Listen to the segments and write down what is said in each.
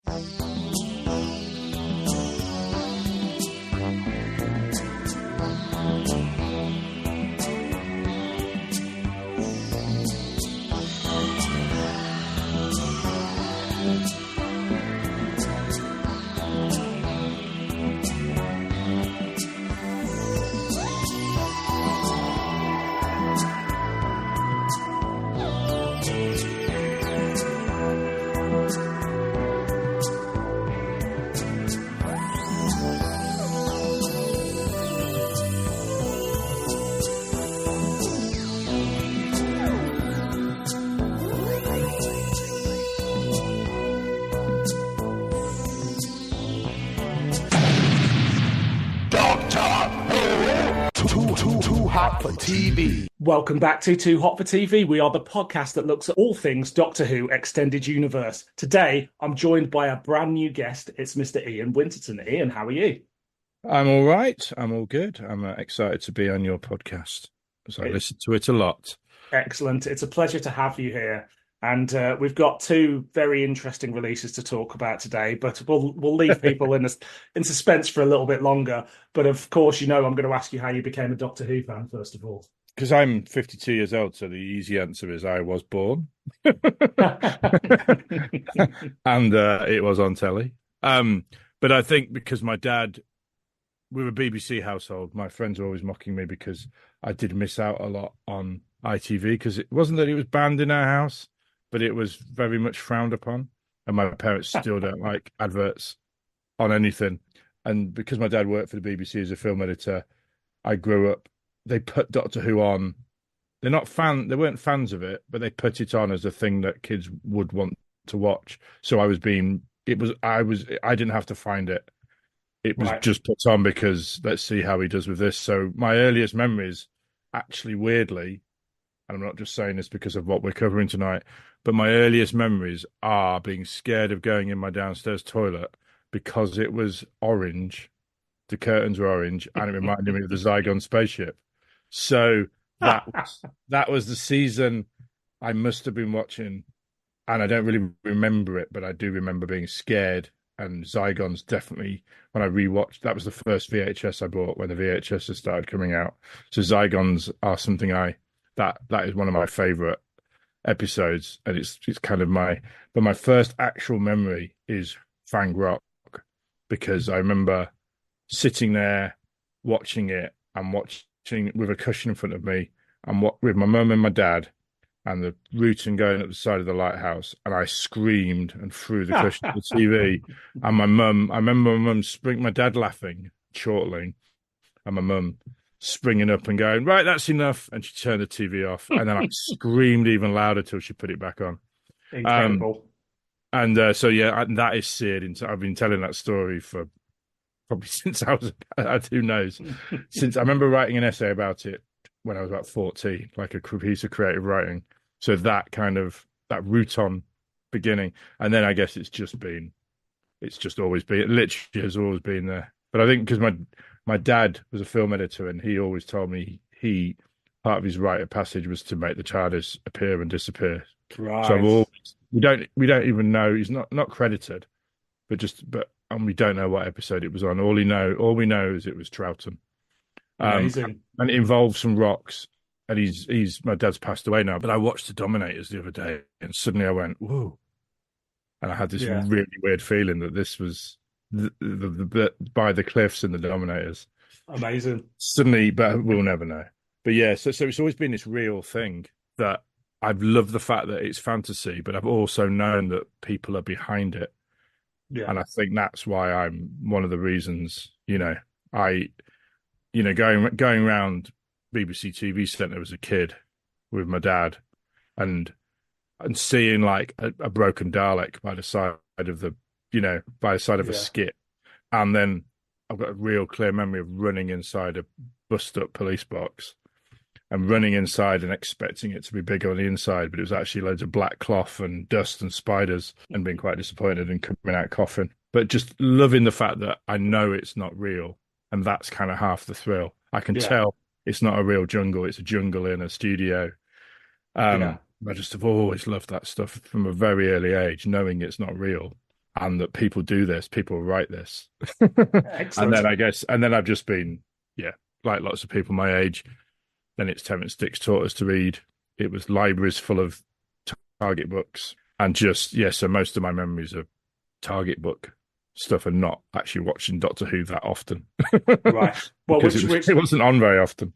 Too hot for TV. Welcome back to Too Hot for TV. We are the podcast that looks at all things Doctor Who Extended Universe. Today, I'm joined by a brand new guest. It's Mr. Ian Winterton. Ian, how are you? I'm all right. I'm all good. I'm excited to be on your podcast, because I listen to it a lot. Excellent. It's a pleasure to have you here. And we've got two very interesting releases to talk about today, but we'll leave people in suspense for a little bit longer. But of course, I'm going to ask you how you became a Doctor Who fan, first of all. Because I'm 52 years old, so the easy answer is I was born. And it was on telly. But I think because my dad, we're a BBC household, my friends are always mocking me because I did miss out a lot on ITV, because it wasn't that it was banned in our house, but it was very much frowned upon. And my parents still don't like adverts on anything. And because my dad worked for the BBC as a film editor, I grew up, they put Doctor Who on. They weren't fans of it, but they put it on as a thing that kids would want to watch. So I didn't have to find it. It was just put on because let's see how he does with this. So my earliest memories, actually weirdly, and I'm not just saying this because of what we're covering tonight, but my earliest memories are being scared of going in my downstairs toilet because it was orange. The curtains were orange, and it reminded me of the Zygon spaceship. So that was the season I must have been watching, and I don't really remember it, but I do remember being scared. And Zygons definitely, when I rewatched, that was the first VHS I bought when the VHS started coming out. So Zygons are something that is one of my favourite episodes, and it's kind of my first actual memory is Fang Rock, because I remember sitting there watching it and watching with a cushion in front of me and with my mum and my dad and the routing going up the side of the lighthouse, and I screamed and threw the cushion at the TV. And I remember my dad laughing, chortling, and my mum springing up and going, right, that's enough. And she turned the TV off. And then I screamed even louder till she put it back on. Incredible. And that is seared into, I've been telling that story for probably since I was, who knows, since I remember writing an essay about it when I was about 40, like a piece of creative writing. So that Routon beginning. And then I guess it literally has always been there. But I think because my dad was a film editor, and he always told me part of his rite of passage was to make the TARDIS appear and disappear. Right. So we don't even know, he's not credited, and we don't know what episode it was on. All we know is it was Troughton. Amazing. And it involves some rocks, and my dad's passed away now, but I watched The Dominators the other day, and suddenly I went, whoa. And I had this really weird feeling that this was the by the cliffs and The Dominators. Amazing. Suddenly, but we'll never know. But yeah, so it's always been this real thing that I've loved the fact that it's fantasy, but I've also known that people are behind it. Yeah. And I think that's why I'm one of the reasons, going around BBC TV Centre as a kid with my dad and seeing like a broken Dalek by the side of a skip. And then I've got a real clear memory of running inside a bust up police box and running inside and expecting it to be big on the inside, but it was actually loads of black cloth and dust and spiders, and being quite disappointed and coming out coughing. But just loving the fact that I know it's not real, and that's kind of half the thrill. I can tell it's not a real jungle, it's a jungle in a studio. I just have always loved that stuff from a very early age, knowing it's not real. and that people do this, people write this. Excellent. And then I've just been, like lots of people my age, then it's Terrence Dicks taught us to read. It was libraries full of Target books, and just, so most of my memories are Target book stuff and not actually watching Doctor Who that often. Right. Well, it wasn't on very often.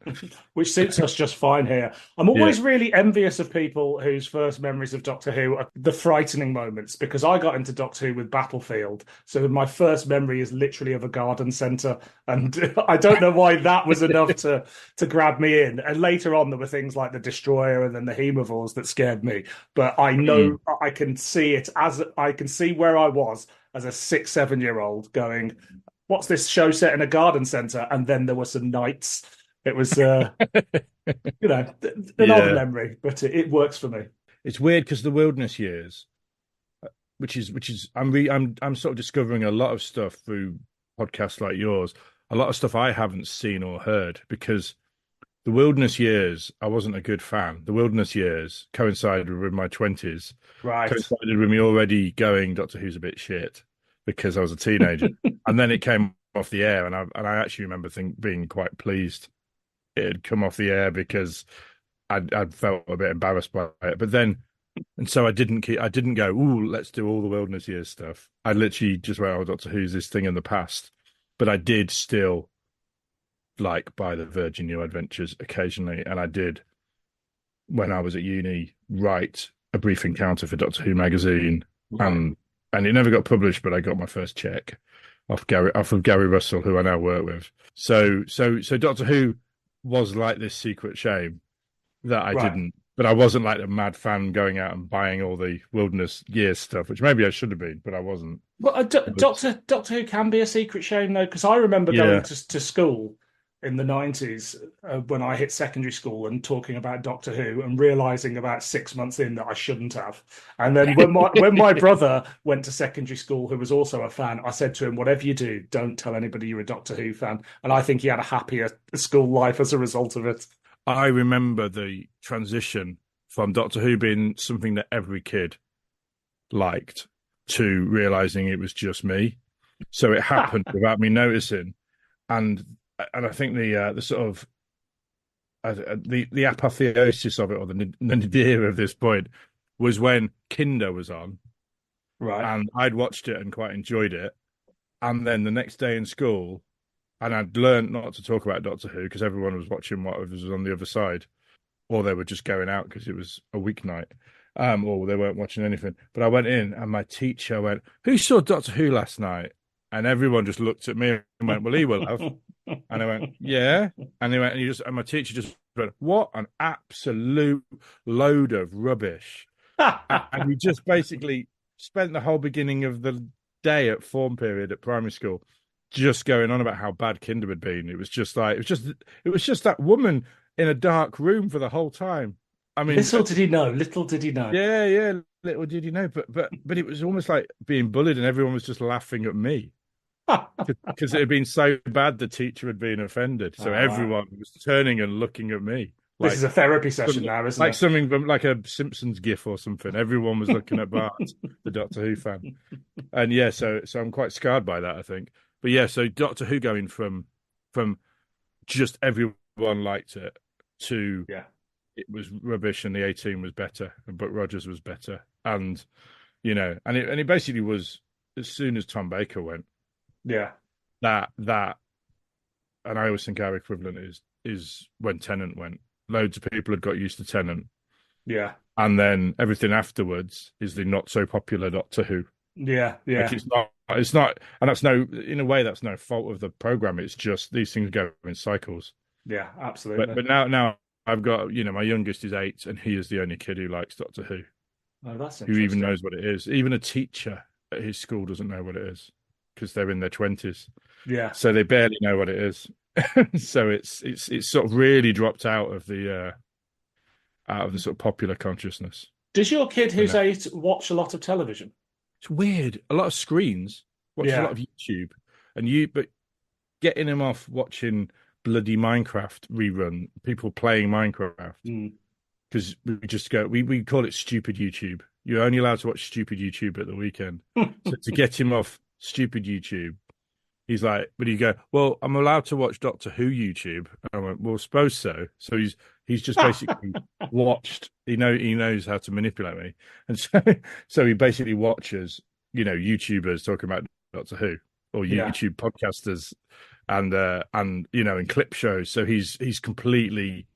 Which suits us just fine here. I'm always really envious of people whose first memories of Doctor Who are the frightening moments, because I got into Doctor Who with Battlefield. So my first memory is literally of a garden centre. And I don't know why that was enough to grab me in. And later on, there were things like the Destroyer and then the Haemovores that scared me. But I know I can see it as I can see where I was as a 6-7-year-old going, what's this show set in a garden centre? And then there were some knights. It was, an odd memory, but it works for me. It's weird because the wilderness years, which is I'm sort of discovering a lot of stuff through podcasts like yours, a lot of stuff I haven't seen or heard, because the wilderness years, I wasn't a good fan. The wilderness years coincided with my 20s. Right. Coincided with me already going, Doctor Who's a bit shit, because I was a teenager. And then it came off the air, and I actually remember being quite pleased it had come off the air, because I'd felt a bit embarrassed by it. But then, and so I didn't go, ooh, let's do all the wilderness years stuff. I literally just went, oh, Doctor Who's this thing in the past. But I did still buy the Virgin New Adventures occasionally, and I did, when I was at uni, write a brief encounter for Doctor Who magazine, and it never got published, but I got my first check off of Gary Russell, who I now work with. So Doctor Who was like this secret shame that I didn't, but I wasn't like a mad fan going out and buying all the wilderness years stuff, which maybe I should have been, but I wasn't. Well, Doctor Who can be a secret shame though, because I remember going to school in the 90s when I hit secondary school and talking about Doctor Who and realizing about 6 months in that I shouldn't have. And then when my brother went to secondary school, who was also a fan, I said to him, whatever you do, don't tell anybody you're a Doctor Who fan. And I think he had a happier school life as a result of it. I remember the transition from Doctor Who being something that every kid liked to realizing it was just me. So it happened without me noticing. And I think the sort of the apotheosis of it, or the nadir of this point, was when Kinder was on, right? And I'd watched it and quite enjoyed it. And then the next day in school, and I'd learned not to talk about Doctor Who because everyone was watching what was on the other side, or they were just going out because it was a weeknight, or they weren't watching anything. But I went in, and my teacher went, "Who saw Doctor Who last night?" And everyone just looked at me and went, "Well, he will have." And I went, "Yeah." And they went, and my teacher just went, "What an absolute load of rubbish." And we just basically spent the whole beginning of the day at form period at primary school just going on about how bad Kinder had been. It was just that woman in a dark room for the whole time. I mean, little did he know. Yeah, little did he know. But it was almost like being bullied, and everyone was just laughing at me. Because it had been so bad, the teacher had been offended, so everyone was turning and looking at me. This is a therapy session now, isn't it? Like something from like a Simpsons gif or something. Everyone was looking at Bart, the Doctor Who fan, and so I'm quite scarred by that, I think. But so Doctor Who going from just everyone liked it to it was rubbish, and the 18 was better, and Buck Rogers was better, and it basically was as soon as Tom Baker went. Yeah, that, and I always think our equivalent is when Tennant went. Loads of people had got used to Tennant. Yeah, and then everything afterwards is the not so popular Doctor Who. Yeah. Like it's not, and that's in a way that's no fault of the program. It's just these things go in cycles. Yeah, absolutely. But now I've got my youngest is 8, and he is the only kid who likes Doctor Who. Oh, that's who even knows what it is. Even a teacher at his school doesn't know what it is, because they're in their 20s. Yeah. So they barely know what it is. So it's sort of really dropped out of the sort of popular consciousness. Does your kid who's 8 watch a lot of television? It's weird. A lot of screens. Watches a lot of YouTube. But getting him off watching bloody Minecraft rerun, people playing Minecraft. Because we just go, we call it stupid YouTube. You're only allowed to watch stupid YouTube at the weekend. So to get him off stupid YouTube, he's like, but you go, well, I'm allowed to watch Doctor Who YouTube. I went, well, suppose so. So he's just basically watched. He knows how to manipulate me, and so he basically watches, YouTubers talking about Doctor Who or YouTube podcasters, and in clip shows. So he's completely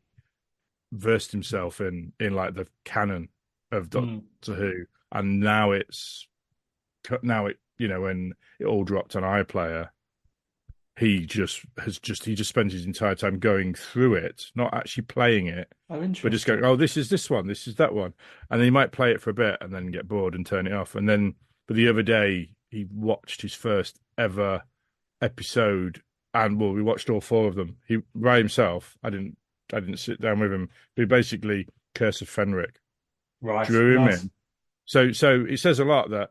versed himself in like the canon of Doctor Who, and now when it all dropped on iPlayer. He just spends his entire time going through it, not actually playing it, but just going, oh, this is this one, this is that one. And then he might play it for a bit and then get bored and turn it off. And then, but the other day, he watched his first ever episode, and we watched all 4 of them. He by himself. I didn't sit down with him. But he basically Curse of Fenric drew him in. So it says a lot that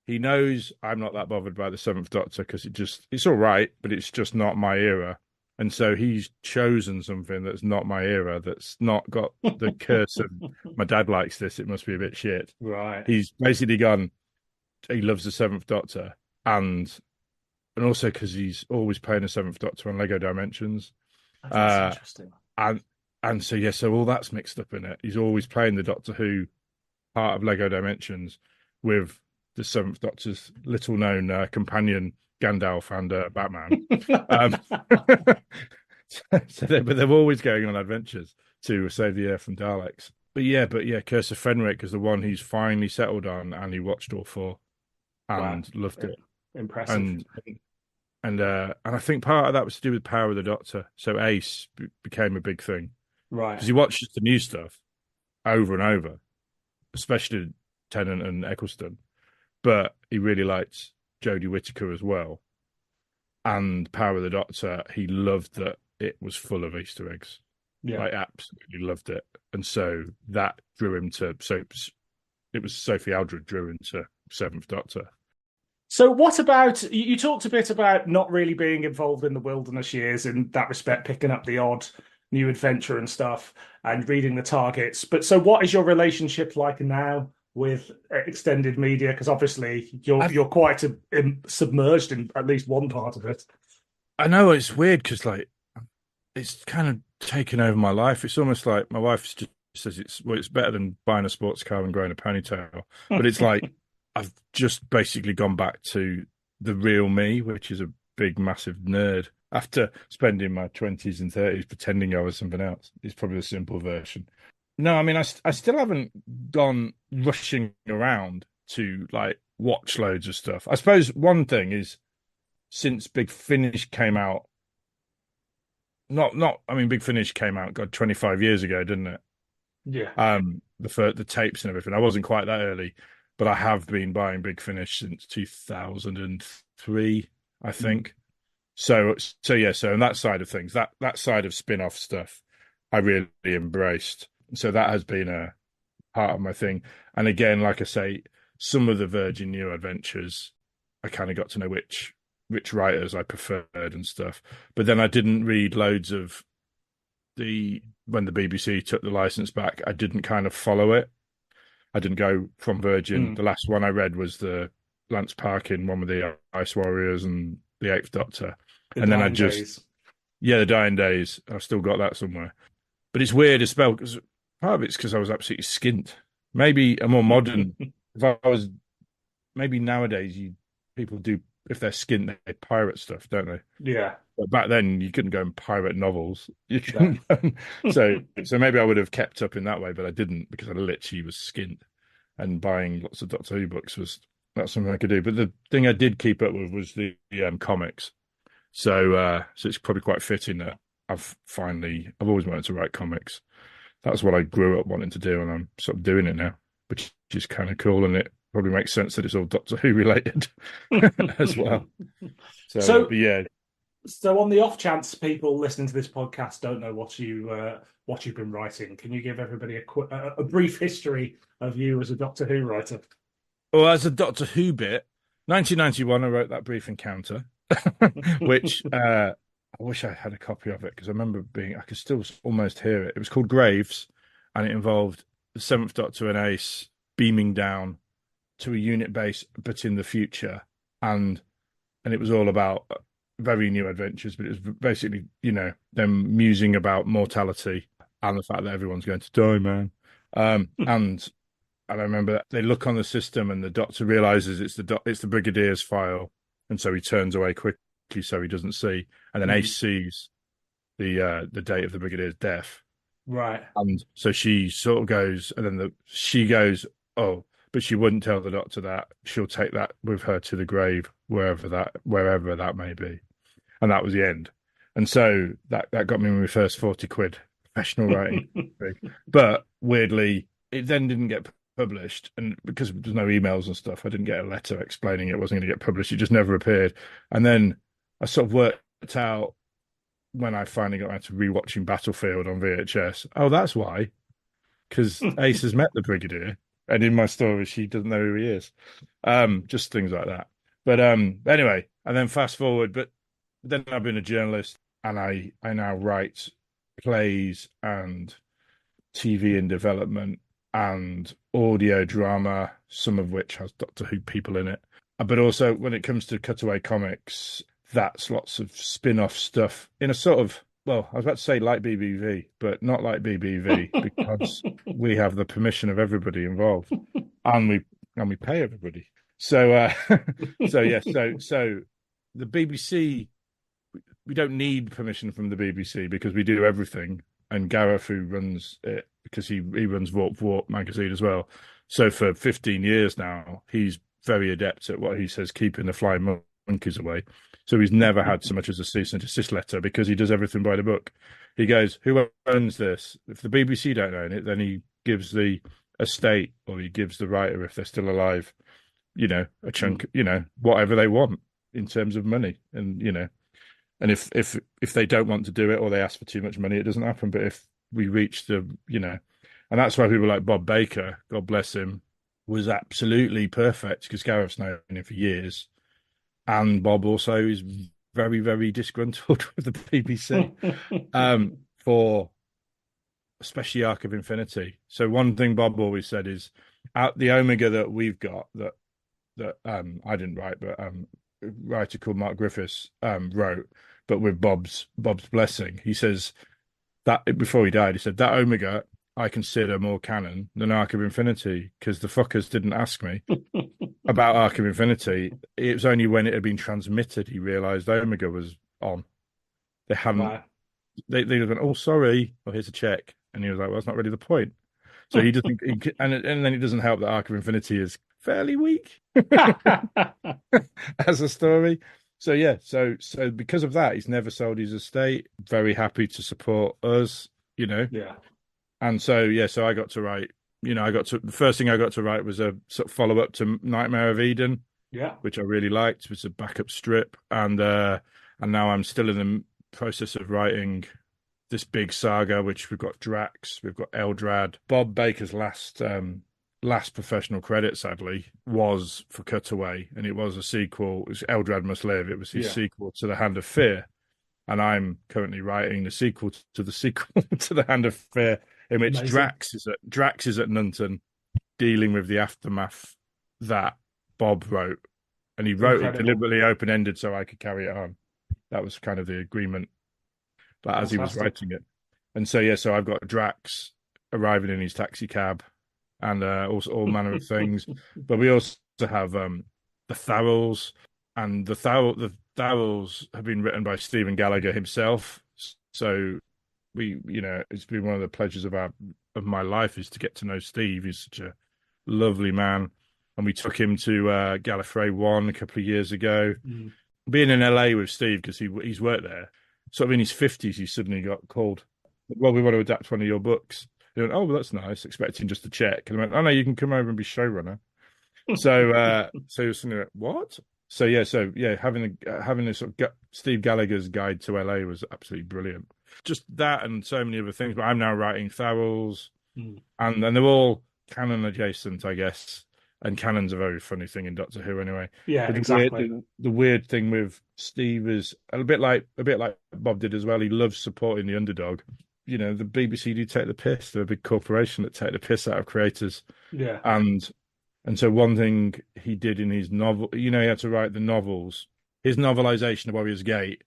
he knows I'm not that bothered by the Seventh Doctor because it's all right, but it's just not my era. And so he's chosen something that's not my era, that's not got the curse of my dad likes this, it must be a bit shit. Right. He's basically gone, he loves the Seventh Doctor, and also because he's always playing the Seventh Doctor on Lego Dimensions. That's interesting. And so all that's mixed up in it. He's always playing the Doctor Who part of Lego Dimensions with the Seventh Doctor's little-known companion Gandalf and Batman. But they're always going on adventures to save the Earth from Daleks. But yeah, Curse of Fenric is the one he's finally settled on, and he watched all 4 and loved it. Impressive. And I think part of that was to do with Power of the Doctor. So Ace became a big thing, right? Because he watches the new stuff over and over, especially Tennant and Eccleston. But he really liked Jodie Whittaker as well. And Power of the Doctor, he loved that it was full of Easter eggs. Yeah. Like, absolutely loved it. And so that drew him to... So it was Sophie Aldred drew him to Seventh Doctor. So what about... You talked a bit about not really being involved in the wilderness years in that respect, picking up the odd new adventure and stuff and reading the targets. But so what is your relationship like now with extended media? Because obviously you're quite submerged in at least one part of it. I know, it's weird because it's kind of taken over my life. It's almost like my wife just says it's better than buying a sports car and growing a ponytail. But it's like I've just basically gone back to the real me, which is a big, massive nerd. After spending my 20s and 30s pretending I was something else, it's probably the simple version. No, I mean, I still haven't gone rushing around to watch loads of stuff. I suppose one thing is, since Big Finish came out, Big Finish came out, 25 years ago, didn't it? Yeah. The tapes and everything. I wasn't quite that early, but I have been buying Big Finish since 2003, I think. So on that side of things, that side of spin-off stuff, I really embraced. So that has been a part of my thing. And again, like I say, some of the Virgin New Adventures, I kind of got to know which writers I preferred and stuff. But then I didn't read loads of when the BBC took the license back, I didn't kind of follow it. I didn't go from Virgin. The last one I read was the Lance Parkin one with the Ice Warriors and the Eighth Doctor. The Dying Days. I've still got that somewhere. But it's weird as well, because part of it's because I was absolutely skint. Maybe a more modern. Maybe nowadays people do, if they're skint, they pirate stuff, don't they? Yeah. But back then you couldn't go and pirate novels. You couldn't. So maybe I would have kept up in that way, but I didn't, because I literally was skint, and buying lots of Doctor Who books was not something I could do. But the thing I did keep up with was the comics. So it's probably quite fitting that I've always wanted to write comics. That's what I grew up wanting to do, and I'm sort of doing it now, which is kind of cool. And it probably makes sense that it's all Doctor Who related as well. So on the off chance people listening to this podcast don't know what you've been writing, can you give everybody a brief history of you as a Doctor Who writer? Well, as a Doctor Who bit, 1991, I wrote that brief encounter, which I wish I had a copy of it, because I remember I could still almost hear it. It was called Graves, and it involved the Seventh Doctor and Ace beaming down to a unit base, but in the future, and it was all about very new adventures, but it was basically, them musing about mortality and the fact that everyone's going to die, man. And I remember that they look on the system, and the doctor realizes it's the Brigadier's file, and so he turns away quickly so he doesn't see. And then Ace sees the date of the Brigadier's death, right? And so she sort of goes, and then she goes, oh, but she wouldn't tell the doctor that. She'll take that with her to the grave, wherever that may be. And that was the end. And so that got me my first 40 quid professional writing. But weirdly, it then didn't get published. And because there's no emails and stuff, I didn't get a letter explaining it wasn't going to get published. It just never appeared. And then I sort of worked out when I finally got around to rewatching Battlefield on VHS. Oh, that's why. Because Ace has met the Brigadier. And in my story, she doesn't know who he is. Just things like that. But anyway, and then fast forward. But then I've been a journalist, and I now write plays and TV in development and audio drama, some of which has Doctor Who people in it. But also, when it comes to cutaway comics, that's lots of spin-off stuff in a sort of, well, I was about to say like BBV, but not like BBV because we have the permission of everybody involved, and we pay everybody. So so the BBC, we don't need permission from the BBC because we do everything, and Gareth, who runs it, because he runs Warp magazine as well. So for 15 years now, he's very adept at what he says, keeping the flying monkeys away. So he's never had so much as a cease and desist letter because he does everything by the book. He goes, who owns this? If the BBC don't own it, then he gives the estate, or he gives the writer, if they're still alive, a chunk, whatever they want in terms of money. And, and if they don't want to do it, or they ask for too much money, it doesn't happen. But if we reach the, and that's why people like Bob Baker, God bless him, was absolutely perfect, because Gareth's known him for years. And Bob also is very, very disgruntled with the BBC for especially Arc of Infinity. So one thing Bob always said is, the Omega that we've got that I didn't write, but a writer called Mark Griffiths wrote, but with Bob's blessing. He says that before he died, he said that Omega I consider more canon than Arc of Infinity, because the fuckers didn't ask me about Arc of Infinity. It was only when it had been transmitted he realised Omega was on. They hadn't. Right. They went, oh, sorry. Well, here's a check, and he was like, well, that's not really the point. So he doesn't, and then it doesn't help that Arc of Infinity is fairly weak as a story. So yeah, so because of that, he's never sold his estate. Very happy to support us, Yeah. And so I got to write. The first thing I got to write was a sort of follow up to Nightmare of Eden, which I really liked. It was a backup strip, and now I'm still in the process of writing this big saga, which we've got Drax, we've got Eldrad. Bob Baker's last professional credit, sadly, was for Cutaway, and it was a sequel. It was Eldrad Must Live. It was his sequel to The Hand of Fear, and I'm currently writing the sequel to the sequel to The Hand of Fear, in which Drax is at Nunton dealing with the aftermath that Bob wrote, and he wrote it deliberately open-ended so I could carry it on. That was kind of the agreement, but as he was writing it. And so I've got Drax arriving in his taxi cab, and also all manner of things. But we also have the Tharrells, and the Tharrells have been written by Stephen Gallagher himself. So it's been one of the pleasures of my life is to get to know Steve. He's such a lovely man, and we took him to Gallifrey 1 a couple of years ago. Being in LA with Steve, because he's worked there, sort of in his 50s, he suddenly got called, well, we want to adapt one of your books. He went, oh, well, that's nice, expecting just a check. And I went, oh, no, you can come over and be showrunner. So he was something like, what? So having this sort of Steve Gallagher's guide to LA was absolutely brilliant. Just that and so many other things. But I'm now writing Tharrells, and they're all canon adjacent, I guess. And canon's a very funny thing in Doctor Who, anyway. Yeah, exactly. The weird thing with Steve is a bit like Bob did as well. He loves supporting the underdog, the BBC do take the piss. They're a big corporation that take the piss out of creators. Yeah. And so one thing he did in his novel, he had to write the novels. His novelization of Warrior's Gate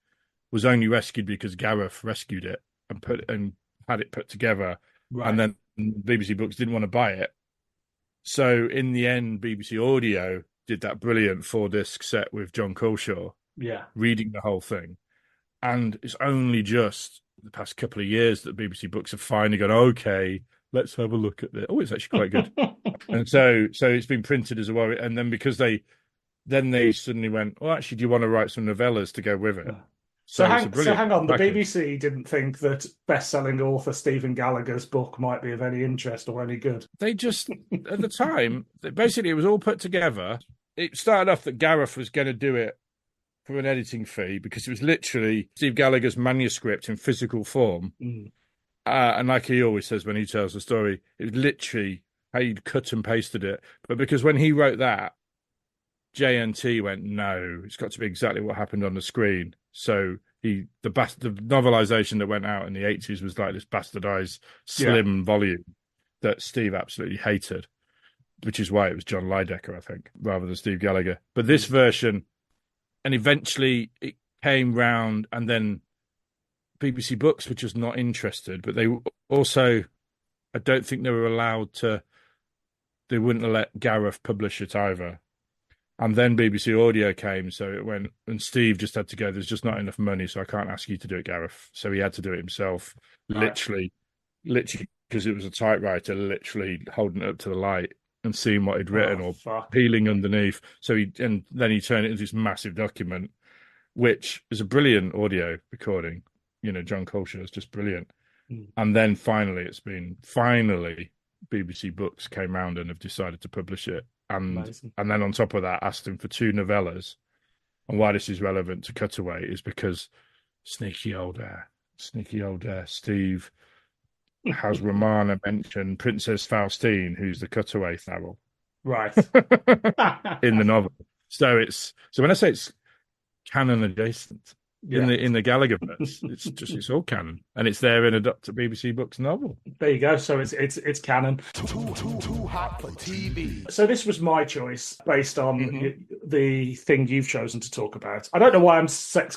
was only rescued because Gareth rescued it and had it put together. Right. And then BBC Books didn't want to buy it. So in the end, BBC Audio did that brilliant 4-disc set with John Coleshaw, reading the whole thing. And it's only just the past couple of years that BBC Books have finally gone, okay, let's have a look at this. Oh, it's actually quite good. And so it's been printed as a Warrior. And then because they suddenly went, well, actually, do you want to write some novellas to go with it? So hang on, the BBC didn't think that best-selling author Stephen Gallagher's book might be of any interest or any good. They just, at the time, basically it was all put together. It started off that Gareth was going to do it for an editing fee because it was literally Steve Gallagher's manuscript in physical form. And like he always says when he tells the story, it was literally how you'd cut and pasted it. But because when he wrote that, JNT went, no, it's got to be exactly what happened on the screen. So the novelization that went out in the 80s was like this bastardized slim volume that Steve absolutely hated, which is why it was John Lydecker, I think, rather than Steve Gallagher. But this version, and eventually it came round, and then BBC Books were just not interested, but they also, I don't think they were allowed to, they wouldn't have let Gareth publish it either. And then BBC Audio came, so it went, and Steve just had to go, there's just not enough money, so I can't ask you to do it, Gareth. So he had to do it himself, literally, because it was a typewriter, literally holding it up to the light and seeing what he'd written peeling underneath. And then he turned it into this massive document, which is a brilliant audio recording. John Coleshaw is just brilliant. And then finally, BBC Books came round and have decided to publish it. And then on top of that, asked him for 2 novellas. And why this is relevant to Cutaway is because sneaky old Steve has Romana mention Princess Faustine, who's the Cutaway novel, right, in the novel. So when I say it's canon adjacent in the Gallagher verse, it's all canon, and it's there in a BBC Books novel. There you go. So it's canon. Too hot for TV. So this was my choice based on the thing you've chosen to talk about. I don't know why I'm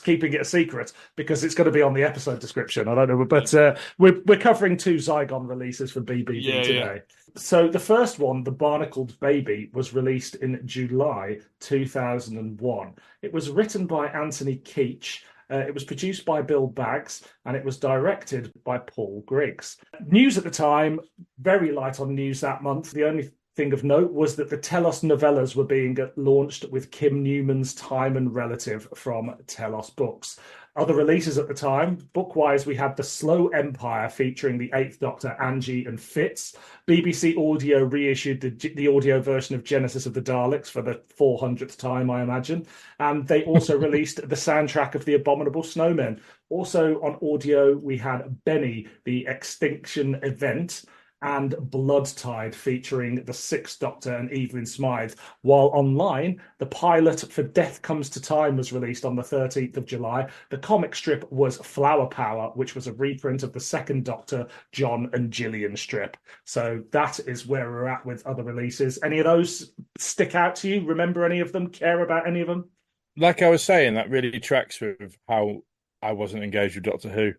keeping it a secret, because it's going to be on the episode description. I don't know, but we're covering 2 Zygon releases for BBV today. So the first one, The Barnacled Baby, was released in July 2001. It was written by Anthony Keetch. It was produced by Bill Baggs, and it was directed by Paul Griggs. News at the time, very light on news that month. The only thing of note was that the Telos novellas were being launched with Kim Newman's Time and Relative from Telos Books. Other releases at the time, book-wise, we had The Slow Empire featuring the 8th Doctor, Angie and Fitz. BBC Audio reissued the audio version of Genesis of the Daleks for the 400th time, I imagine. And they also released the soundtrack of The Abominable Snowmen. Also on audio, we had Benny, the Extinction Event, and Blood Tide featuring the 6th Doctor and Evelyn Smythe. While online, the pilot for Death Comes to Time was released on the 13th of July. The comic strip was Flower Power, which was a reprint of the 2nd Doctor, John and Gillian strip. So that is where we're at with other releases. Any of those stick out to you? Remember any of them? Care about any of them? Like I was saying, that really tracks with how I wasn't engaged with Doctor Who.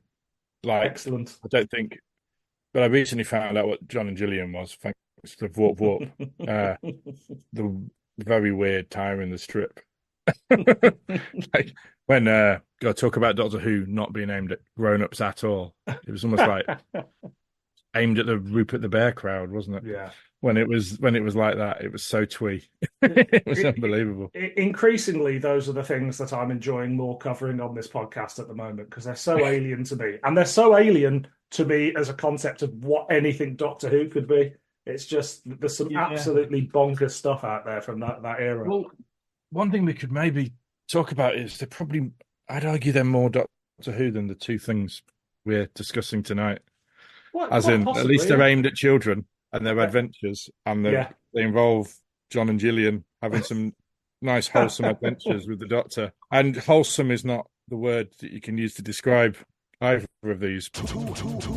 Excellent. I don't think... But I recently found out what John and Gillian was, thanks to Warp Warp. The very weird time in the strip. When got to talk about Doctor Who not being aimed at grown-ups at all. It was almost like aimed at the Rupert the Bear crowd, wasn't it? Yeah. When it was like that, it was so twee. It was unbelievable. Increasingly, those are the things that I'm enjoying more covering on this podcast at the moment, because they're so alien to me. And they're so alien to me as a concept of what anything Doctor Who could be. It's just, there's some absolutely bonkers stuff out there from that era. Well, one thing we could maybe talk about is they're probably, I'd argue they're more Doctor Who than the 2 things we're discussing tonight. As in, possibly, at least they're aimed at children and their adventures, and they involve John and Gillian having some nice, wholesome adventures with the Doctor. And wholesome is not the word that you can use to describe either of these. Too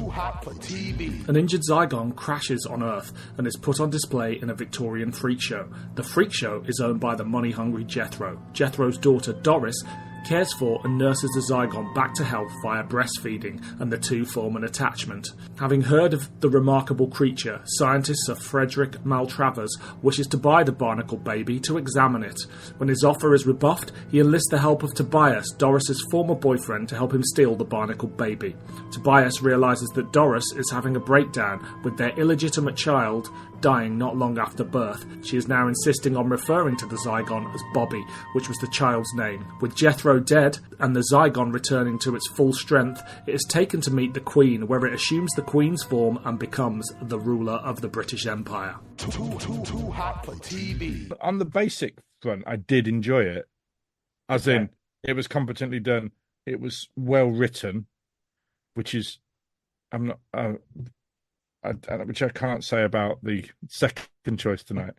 hot for TV. An injured Zygon crashes on Earth and is put on display in a Victorian freak show. The freak show is owned by the money-hungry Jethro. Jethro's daughter, Doris, cares for and nurses the Zygon back to health via breastfeeding, and the two form an attachment. Having heard of the remarkable creature, scientist Sir Frederick Maltravers wishes to buy the Barnacled Baby to examine it. When his offer is rebuffed, he enlists the help of Tobias, Doris's former boyfriend, to help him steal the Barnacled Baby. Tobias realises that Doris is having a breakdown, with their illegitimate child dying not long after birth. She is now insisting on referring to the Zygon as Bobby, which was the child's name. With Jethro dead and the Zygon returning to its full strength, it is taken to meet the Queen, where it assumes the Queen's form and becomes the ruler of the British Empire. Too hot for TV. On the basic front, I did enjoy it. As in, it was competently done. It was well written, which is, which I can't say about the second choice tonight.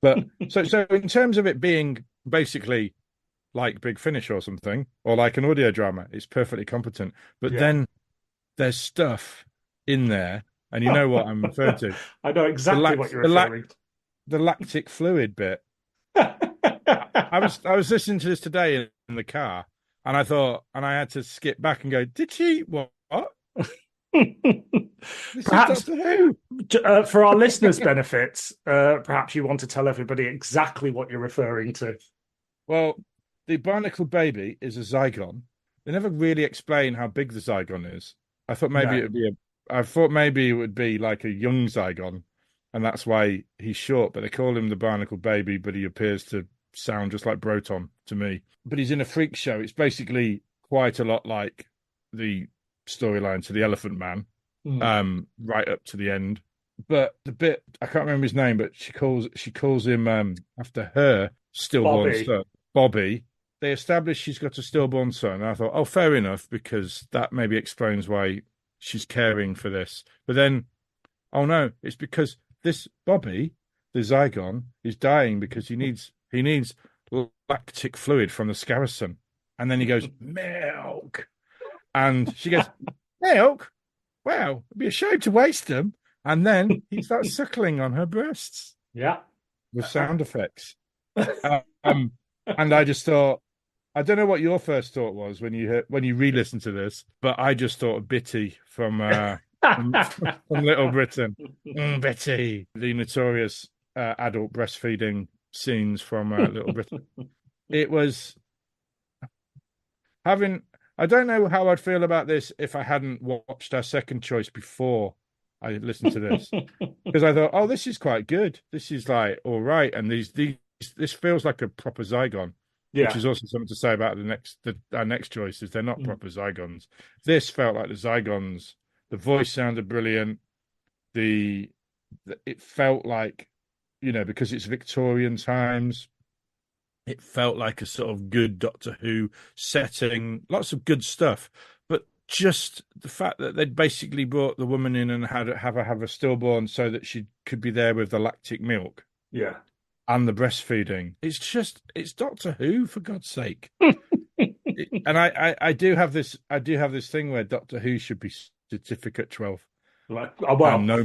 But so in terms of it being basically like Big Finish or something, or like an audio drama, it's perfectly competent. But then there's stuff in there, and you know what I'm referring to. I know exactly what you're referring to. The lactic fluid bit. I was listening to this today in the car, and I thought, and I had to skip back and go, did she what? Perhaps for our listeners' benefits, perhaps you want to tell everybody exactly what you're referring to. Well, the Barnacled Baby is a Zygon. They never really explain how big the Zygon is. I thought maybe it would be like a young Zygon, and that's why he's short. But they call him the Barnacled Baby, but he appears to sound just like Broton to me. But he's in a freak show. It's basically quite a lot like the storyline to the Elephant Man, right up to the end. But the bit, I can't remember his name, but she calls him after her stillborn son, Bobby. They establish she's got a stillborn son, and I thought, oh, fair enough, because that maybe explains why she's caring for this. But then, oh no, it's because this Bobby, the Zygon, is dying because he needs lactic fluid from the Skarasen. And then he goes, milk. And she goes, milk? Well, it'd be a shame to waste them. And then he starts suckling on her breasts. Yeah. With sound effects. And I just thought, I don't know what your first thought was when you re-listened to this, but I just thought of Bitty from Little Britain. Bitty, the notorious adult breastfeeding scenes from Little Britain. It was I don't know how I'd feel about this if I hadn't watched our second choice before I listened to this, because I thought, oh, this is quite good. This is like all right, and this feels like a proper Zygon. Yeah. Which is also something to say about our next choices. They're not proper Zygons. This felt like the Zygons. The voice sounded brilliant. It felt like, because it's Victorian times, it felt like a sort of good Doctor Who setting. Lots of good stuff, but just the fact that they'd basically brought the woman in and had have a stillborn so that she could be there with the lactic milk. Yeah. And the breastfeeding. It's Doctor Who, for God's sake. And I do have this thing where Doctor Who should be certificate 12. Like, oh, well, no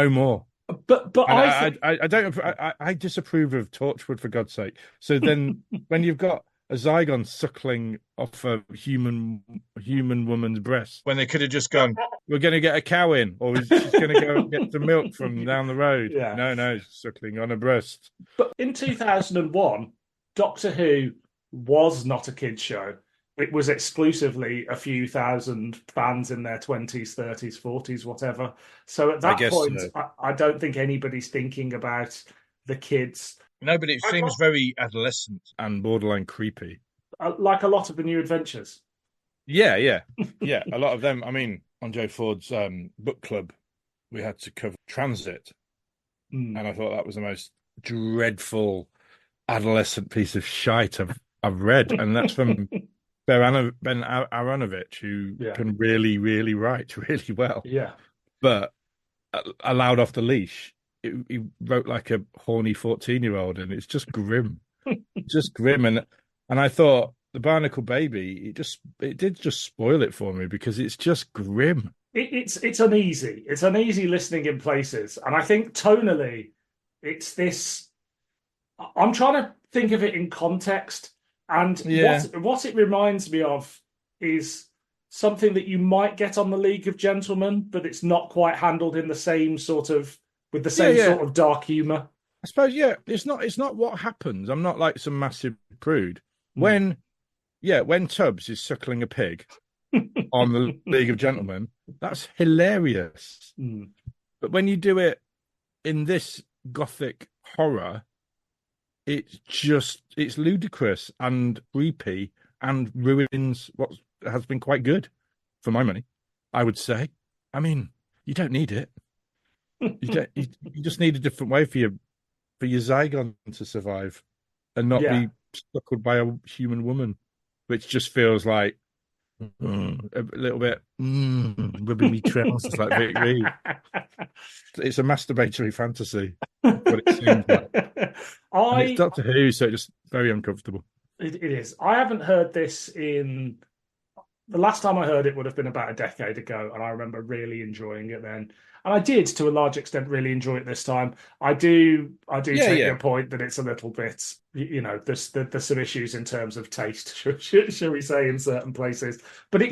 more. But I disapprove of Torchwood, for God's sake. So then when you've got a Zygon suckling off a human woman's breast, when they could have just gone, we're going to get a cow in, or she's going to go get the milk from down the road. Yeah. No, suckling on a breast. But in 2001, Doctor Who was not a kids' show. It was exclusively a few thousand fans in their 20s, 30s, 40s, whatever. So at that point, I don't think anybody's thinking about the kids. No, but it seems very adolescent and borderline creepy. Like a lot of the New Adventures. Yeah. A lot of them. I mean, on Joe Ford's book club, we had to cover Transit. And I thought that was the most dreadful adolescent piece of shite I've read. And that's from Ben Aronovich, who can really, really write really well. Yeah. But allowed off the leash, he wrote like a horny 14-year-old, and it's just grim. Just grim. And I thought, the Barnacled Baby, it did just spoil it for me because it's just grim. It's uneasy. It's uneasy listening in places, and I think tonally, it's this. I'm trying to think of it in context, and what it reminds me of is something that you might get on the League of Gentlemen, but it's not quite handled in the same sort of with the same sort of dark humor. I suppose, it's not what happens. I'm not like some massive prude. When Tubbs is suckling a pig on the League of Gentlemen, that's hilarious. But when you do it in this gothic horror, it's ludicrous and creepy and ruins what has been quite good for my money, I would say. I mean, you don't need it. You just need a different way for your Zygon to survive and not be suckled by a human woman, which just feels like a little bit rubbing me trousers like Vic Reed. It's a masturbatory fantasy, what it seems like. And it's Doctor Who, so it's just very uncomfortable. It is. I haven't heard this in... The last time I heard it would have been about a decade ago, and I remember really enjoying it then. And I did, to a large extent, really enjoy it this time. I do take your point that it's a little bit, there's some issues in terms of taste, shall we say, in certain places. But it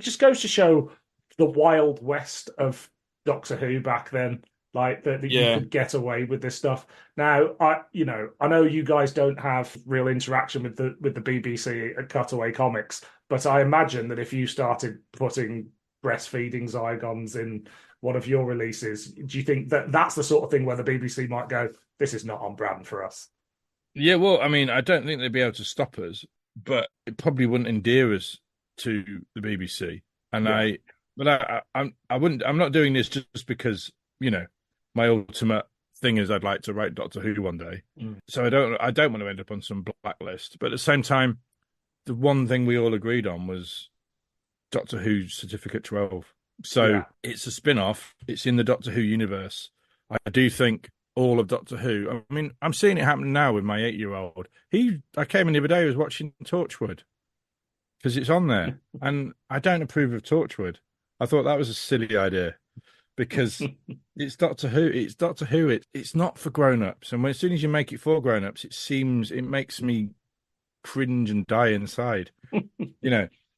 just goes to show the Wild West of Doctor Who back then, like that you could get away with this stuff. Now, I know you guys don't have real interaction with the BBC at Cutaway Comics, but I imagine that if you started putting breastfeeding Zygons in one of your releases, do you think that that's the sort of thing where the BBC might go, this is not on brand for us? Yeah, well, I mean, I don't think they'd be able to stop us, but it probably wouldn't endear us to the BBC. And I wouldn't. I'm not doing this just because my ultimate thing is I'd like to write Doctor Who one day. So I don't want to end up on some blacklist. But at the same time, the one thing we all agreed on was Doctor Who Certificate 12. So it's a spin-off. It's in the Doctor Who universe. I do think all of Doctor Who. I mean, I'm seeing it happen now with my 8-year-old. I came in the other day, he was watching Torchwood because it's on there. And I don't approve of Torchwood. I thought that was a silly idea because it's Doctor Who. It's Doctor Who. It's not for grown-ups. And as soon as you make it for grown-ups, it makes me cringe and die inside.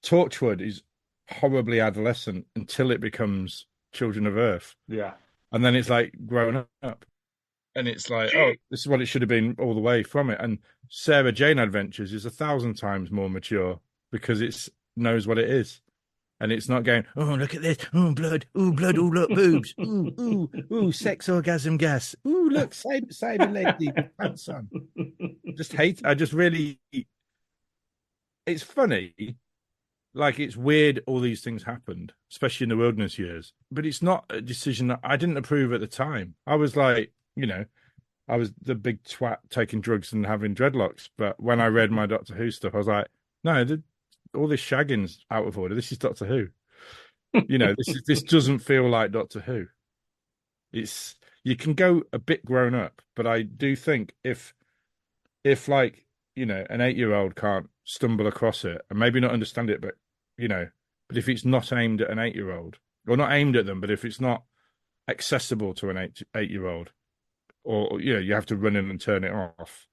Torchwood is horribly adolescent until it becomes Children of Earth. Yeah. And then it's like grown up. And it's like, oh, this is what it should have been all the way from it. And Sarah Jane Adventures is 1,000 times more mature because it knows what it is. And it's not going, oh, look at this. Oh, blood. Oh, blood. Oh, look, boobs. Ooh, sex orgasm gas. Ooh, look, cyber lady with pants on. I just really, it's funny. Like, it's weird all these things happened, especially in the wilderness years. But it's not a decision that I didn't approve at the time. I was like, I was the big twat taking drugs and having dreadlocks. But when I read my Doctor Who stuff, I was like, no, all this shagging's out of order. This is Doctor Who. This doesn't feel like Doctor Who. You can go a bit grown up, but I do think if like, an 8-year-old can't stumble across it and maybe not understand it, but if it's not aimed at an 8-year-old, or not aimed at them, but if it's not accessible to an 8-year-old, or you have to run in and turn it off,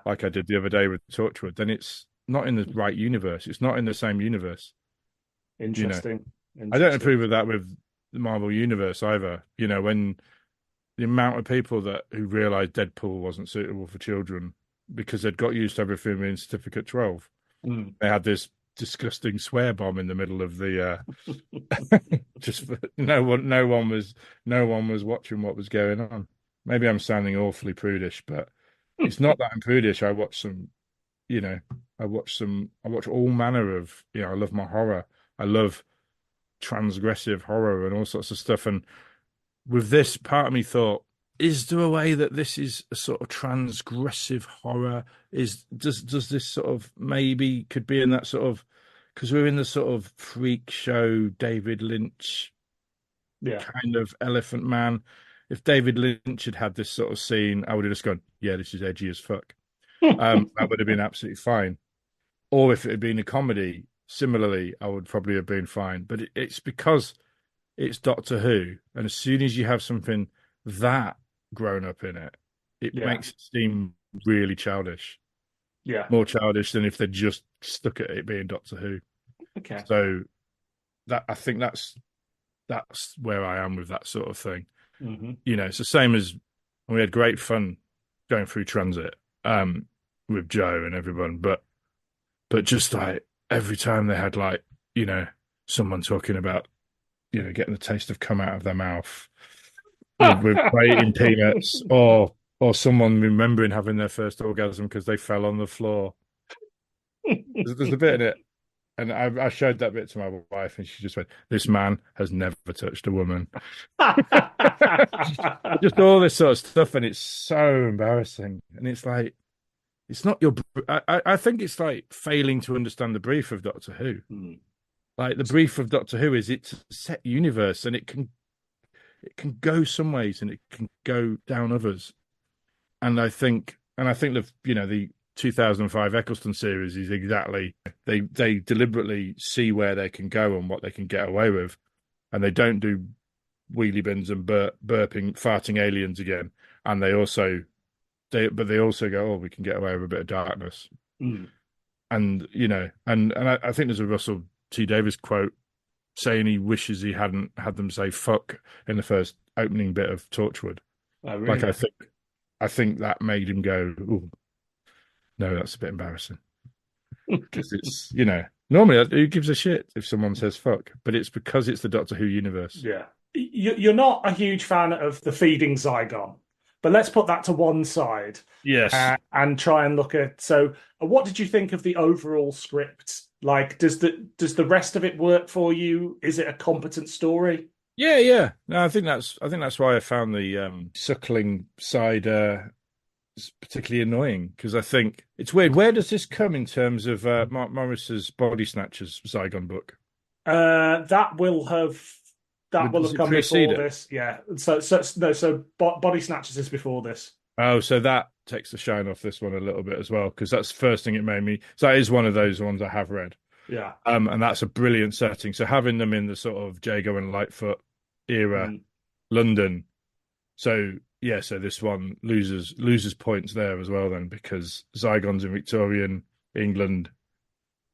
like I did the other day with Torchwood, then it's not in the right universe. It's not in the same universe. Interesting. I don't approve of that with the Marvel universe either. When the amount of people who realised Deadpool wasn't suitable for children because they'd got used to everything in Certificate 12. They had this disgusting swear bomb in the middle of the no one was watching what was going on. Maybe I'm sounding awfully prudish, but it's not that I'm prudish. I watch all manner of, I love my horror. I love transgressive horror and all sorts of stuff. And with this, part of me thought, is there a way that this is a sort of transgressive horror? Does this sort of maybe could be in that sort of, because we're in the sort of freak show David Lynch kind of Elephant Man. If David Lynch had had this sort of scene, I would have just gone, yeah, this is edgy as fuck. That would have been absolutely fine. or if it had been a comedy, similarly, I would probably have been fine. But it's because it's Doctor Who, and as soon as you have something that grown up in it, it makes it seem really childish. Yeah, More childish than if they just stuck at it being Doctor Who. okay. So I think that's where I am with that sort of thing. Mm-hmm. You know, it's the same as we had great fun going through Transit with Joe and everyone, but just like every time they had like, you know, someone talking about, you know, getting the taste of cum out of their mouth with eating peanuts, or someone remembering having their first orgasm because they fell on the floor. There's a bit in it. And I showed that bit to my wife, and she just went, "This man has never touched a woman." Just all this sort of stuff, and it's so embarrassing. And it's like, it's not your. I think it's like failing to understand the brief of Doctor Who. Mm. Like the brief of Doctor Who is it's a set universe, and it can go some ways, and it can go down others. And I think the 2005 Eccleston series is exactly, they deliberately see where they can go and what they can get away with, and they don't do wheelie bins and burping, farting aliens again. And they also go, oh, we can get away with a bit of darkness. Mm. And you know, and I think there's a Russell T Davies quote saying he wishes he hadn't had them say fuck in the first opening bit of Torchwood. Oh, really? Like I think that made him go, ooh, no, that's a bit embarrassing. Because it's, you know, normally who gives a shit if someone says fuck, but it's because it's the Doctor Who universe. Yeah. You're not a huge fan of the feeding Zygon, but let's put that to one side. Yes. And try and look at, so what did you think of the overall script? Like, does the rest of it work for you? Is it a competent story? Yeah. No, I think that's why I found the suckling side particularly annoying, because I think it's weird. Where does this come in terms of Mark Morris's Body Snatchers Zygon book? That will have come before this. Yeah. So Body Snatchers is before this. Oh, so that takes the shine off this one a little bit as well, because that's the first thing it made me. So that is one of those ones I have read. Yeah. And that's a brilliant setting. So having them in the sort of Jago and Lightfoot era, London. So yeah, so this one loses points there as well then, because Zygons in Victorian England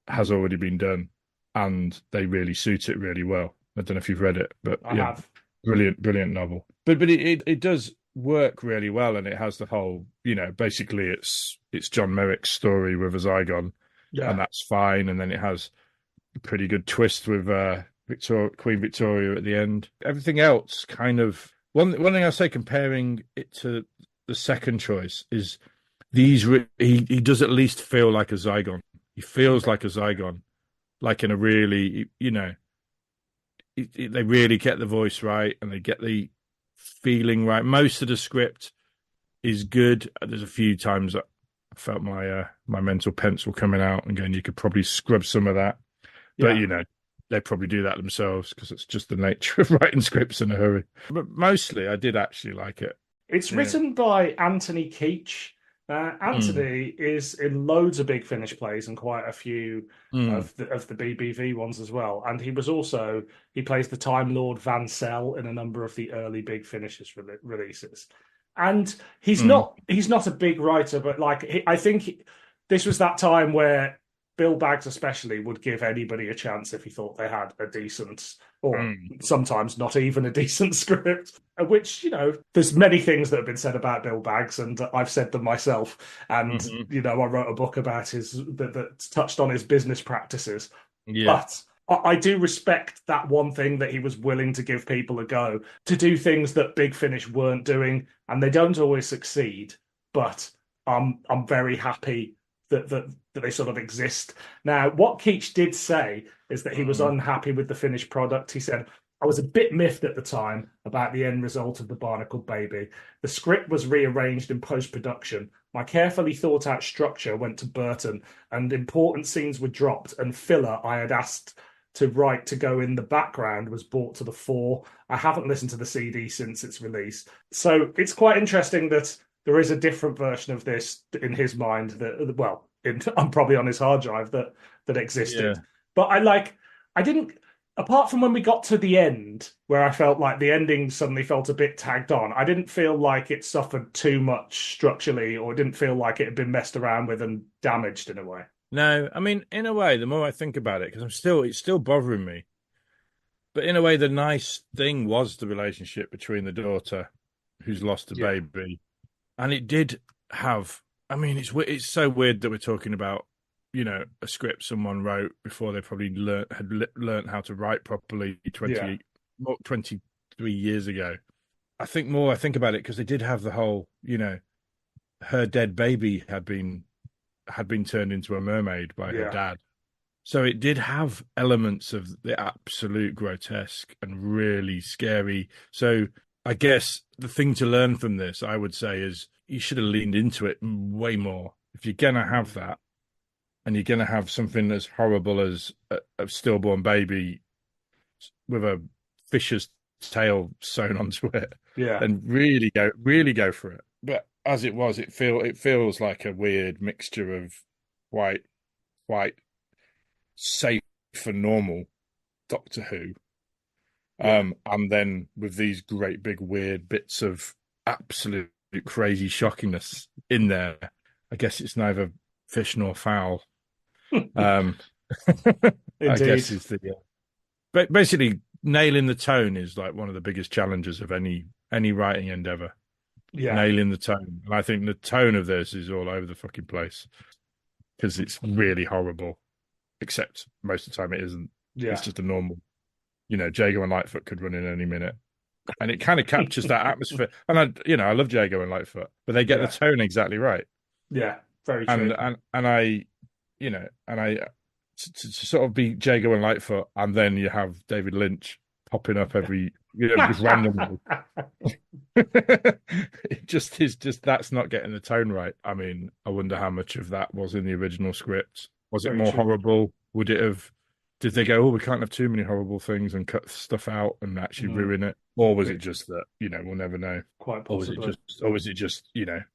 has already been done, and they really suit it really well. I don't know if you've read it, but I have. Brilliant novel. But it does work really well, and it has the whole, you know, basically it's John Merrick's story with a Zygon, and that's fine. And then it has a pretty good twist with Queen Victoria at the end. Everything else kind of, one thing I say comparing it to the second choice is he does at least feel like a Zygon. He feels like a Zygon, like in a really, you know, they really get the voice right and they get the feeling right. Most of the script is good. There's a few times that I felt my mental pencil coming out and going, you could probably scrub some of that. But, you know, they probably do that themselves because it's just the nature of writing scripts in a hurry. But mostly I did actually like it. It's written by Anthony Keetch. Anthony is in loads of Big Finish plays and quite a few of the BBV ones as well. And he plays the Time Lord Van Sel in a number of the early Big Finishes releases. And he's not a big writer, but I think this was that time where Bill Baggs especially would give anybody a chance if he thought they had a decent, or sometimes not even a decent script, which, you know, there's many things that have been said about Bill Baggs, and I've said them myself. And, you know, I wrote a book about that touched on his business practices. Yeah. But I do respect that one thing, that he was willing to give people a go, to do things that Big Finish weren't doing, and they don't always succeed, but I'm very happy that they sort of exist. Now, what Keetch did say is that he was unhappy with the finished product. He said, I was a bit miffed at the time about the end result of the Barnacled Baby. The script was rearranged in post-production. My carefully thought out structure went to Burton, and important scenes were dropped, and filler I had asked to write to go in the background was brought to the fore. I haven't listened to the CD since its release. So it's quite interesting that there is a different version of this in his mind, that, well, I'm probably on his hard drive that existed. Yeah. But I didn't, apart from when we got to the end, where I felt like the ending suddenly felt a bit tagged on, I didn't feel like it suffered too much structurally, or didn't feel like it had been messed around with and damaged in a way. No, I mean, in a way, the more I think about it, because it's still bothering me. But in a way, the nice thing was the relationship between the daughter, who's lost a baby, and it did have. I mean, it's so weird that we're talking about, a script someone wrote before they probably learned how to write properly 23 years ago. I think about it because they did have the whole, her dead baby had been turned into a mermaid by her dad. So it did have elements of the absolute grotesque and really scary. So I guess the thing to learn from this, I would say, is you should have leaned into it way more. If you're going to have that, and you're going to have something as horrible as a stillborn baby with a fish's tail sewn onto it, then really go for it. But as it was, it feels like a weird mixture of quite safe and normal Doctor Who, and then with these great big weird bits of absolute crazy shockingness in there. I guess it's neither fish nor fowl. I guess is but basically nailing the tone is like one of the biggest challenges of any writing endeavor. Nailing the tone, and I think the tone of this is all over the fucking place because it's really horrible. Except most of the time it isn't. It's just a normal, Jago and Lightfoot could run in any minute, and it kind of captures that atmosphere. And I love Jago and Lightfoot, but they get the tone exactly right. Yeah, very true. And I to sort of be Jago and Lightfoot, and then you have David Lynch popping up every just randomly. It just is that's not getting the tone right. I mean, I wonder how much of that was in the original script. Was it more horrible? Would it have? Did they go, we can't have too many horrible things and cut stuff out and actually ruin it? Or was it just that, we'll never know? Quite possibly. Or was it just, a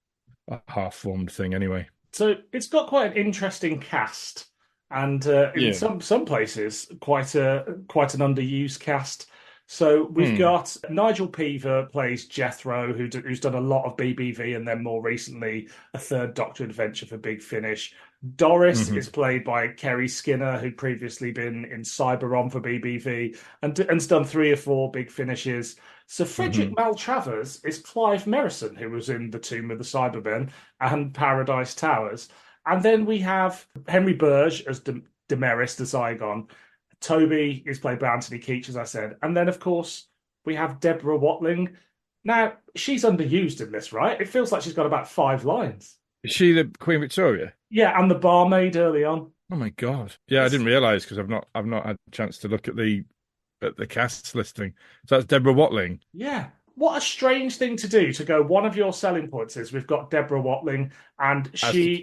half-formed thing anyway? So it's got quite an interesting cast, and in some places, quite an underused cast. So we've got Nigel Peaver plays Jethro, who's done a lot of BBV, and then more recently a Third Doctor adventure for Big Finish. Doris is played by Kerry Skinner, who'd previously been in Cyberon for BBV and's done 3 or 4 Big Finishes. So Frederick Maltravers is Clive Merrison, who was in The Tomb of the Cybermen and Paradise Towers. And then we have Henry Burge as Damaris the Zygon. Toby is played by Anthony Keetch, as I said. And then, of course, we have Deborah Watling. Now, she's underused in this, right? It feels like she's got about 5 lines. Is she the Queen Victoria? Yeah, and the barmaid early on. Oh my god! Yeah, I didn't realise because I've not had a chance to look at the cast listing. So that's Deborah Watling. Yeah, what a strange thing to do, to go, one of your selling points is we've got Deborah Watling and she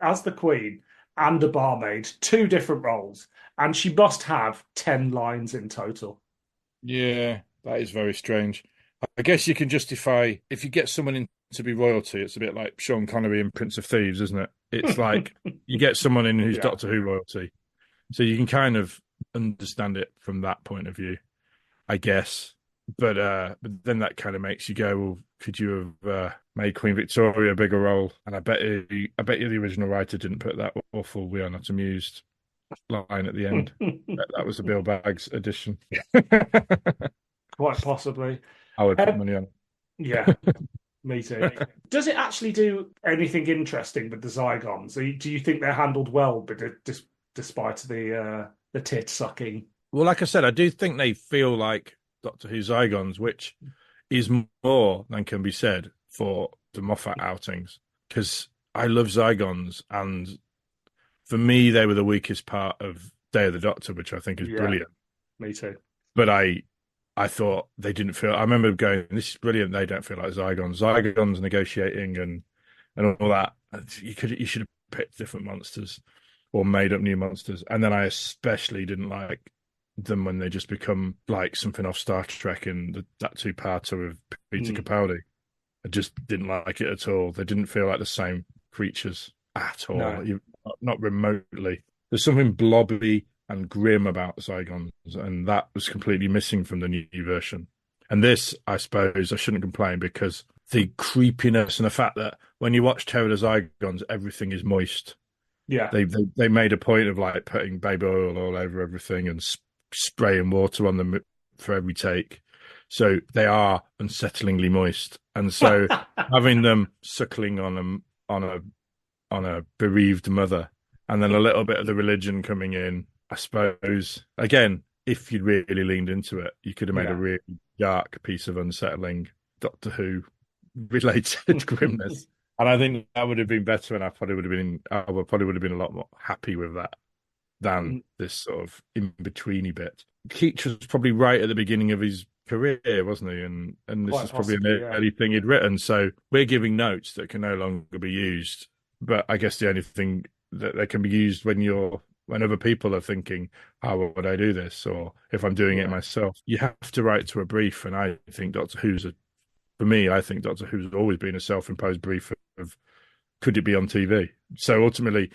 as the Queen and a barmaid, 2 different roles, and she must have 10 lines in total. Yeah, that is very strange. I guess you can justify if you get someone in to be royalty. It's a bit like Sean Connery in Prince of Thieves, isn't it? It's like you get someone in who's Doctor Who royalty, so you can kind of understand it from that point of view, I guess. But then that kind of makes you go, well, could you have made Queen Victoria a bigger role? And I bet you the original writer didn't put that awful "We are not amused" line at the end. That was a Bill Baggs edition. Quite possibly. I would put money on it. Yeah, me too. Does it actually do anything interesting with the Zygons? Do you think they're handled well, but despite the tit sucking? Well, like I said, I do think they feel like Doctor Who Zygons, which is more than can be said for the Moffat outings, because I love Zygons, and for me, they were the weakest part of Day of the Doctor, which I think is brilliant. Me too. But I thought they didn't feel. I remember going, "This is brilliant." They don't feel like Zygons. Zygons negotiating and all that. You should have picked different monsters or made up new monsters. And then I especially didn't like them when they just become like something off Star Trek and that 2-parter of Peter Capaldi. I just didn't like it at all. They didn't feel like the same creatures. at all. No. Not remotely. There's something blobby and grim about Zygons, and that was completely missing from the new version. And this, I suppose, I shouldn't complain because the creepiness and the fact that when you watch Terror of the Zygons, everything is moist. Yeah. They made a point of like putting baby oil all over everything and spraying water on them for every take. So they are unsettlingly moist. And so having them suckling on a bereaved mother, and then a little bit of the religion coming in, I suppose, again, if you'd really leaned into it, you could have made a really dark piece of unsettling Doctor Who related grimness. And I think that would have been better, and I probably would have been a lot more happy with that than this sort of in-betweeny bit. Keetch was probably right at the beginning of his career, wasn't he? And this Quite is probably possibly, an early thing he'd written. So we're giving notes that can no longer be used. But I guess the only thing that they can be used when other people are thinking, how would I do this? Or if I'm doing it myself, you have to write to a brief. And I think Doctor Who's always been a self-imposed brief of, could it be on TV? So ultimately,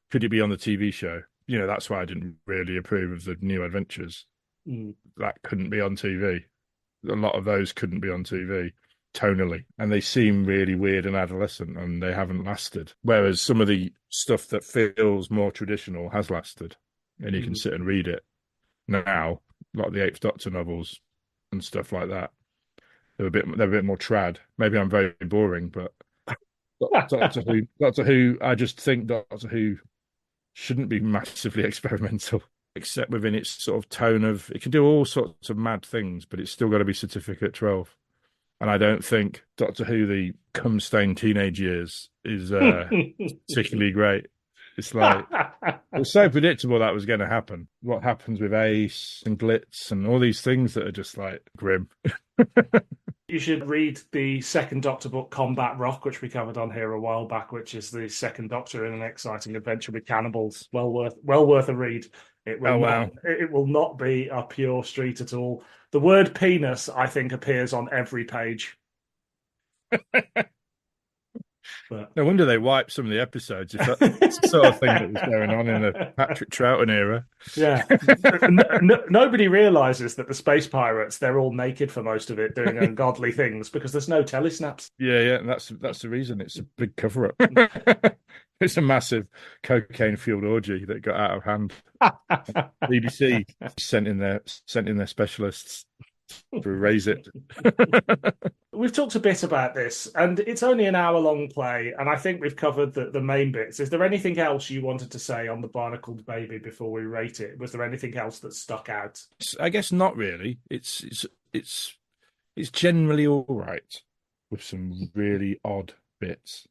could it be on the TV show? You know, that's why I didn't really approve of the New Adventures. That couldn't be on TV. A lot of those couldn't be on TV tonally, and they seem really weird and adolescent, and they haven't lasted. Whereas some of the stuff that feels more traditional has lasted, and you can sit and read it now, like the Eighth Doctor novels and stuff like that. They're a bit more trad. Maybe I'm very boring, but Doctor Who, I just think Doctor Who shouldn't be massively experimental, except within its sort of tone of, it can do all sorts of mad things, but it's still got to be Certificate 12. And I don't think Doctor Who, the cum-stained teenage years, is particularly great. It's like, it was so predictable that was going to happen. What happens with Ace and Glitz and all these things that are just like grim. You should read the second Doctor book, Combat Rock, which we covered on here a while back, which is the second Doctor in an exciting adventure with cannibals. Well worth a read. It will not be a pure street at all. The word penis, I think, appears on every page. But... No wonder they wiped some of the episodes. If that's the sort of thing that was going on in the Patrick Troughton era. Yeah. Nobody realises that the space pirates, they're all naked for most of it, doing ungodly things because there's no telesnaps. Yeah, and that's the reason. It's a big cover-up. It's a massive cocaine-fueled orgy that got out of hand. BBC sent in their specialists to erase it. We've talked a bit about this, and it's only an hour-long play, and I think we've covered the main bits. Is there anything else you wanted to say on the Barnacled Baby before we rate it? Was there anything else that stuck out? I guess not really. It's generally all right with some really odd bits.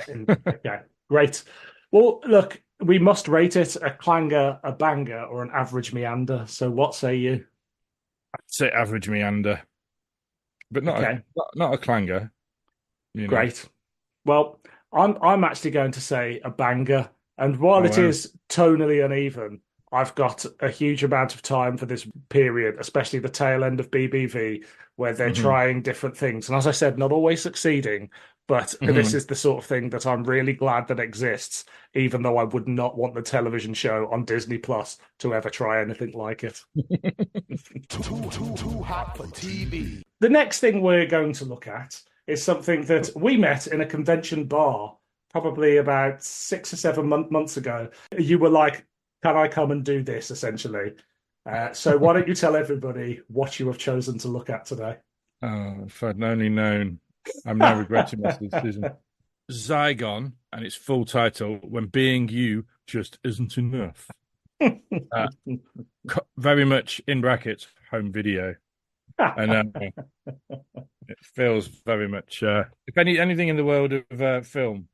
Okay, great. Well, look, we must rate it a clanger, a banger, or an average meander. So what say you? I'd say average meander, but not a clanger. You know. Great. Well, I'm actually going to say a banger. And while it is tonally uneven, I've got a huge amount of time for this period, especially the tail end of BBV, where they're trying different things. And as I said, not always succeeding, but this is the sort of thing that I'm really glad that exists, even though I would not want the television show on Disney Plus to ever try anything like it. Too hot for TV. The next thing we're going to look at is something that we met in a convention bar probably about 6 or 7 months ago. You were like, can I come and do this, essentially? So why don't you tell everybody what you have chosen to look at today? Oh, if I'd only known. I'm now regretting my decision. Zygon, and its full title, When Being You Just Isn't Enough. Very much, in brackets, home video. And it feels very much, if anything in the world of film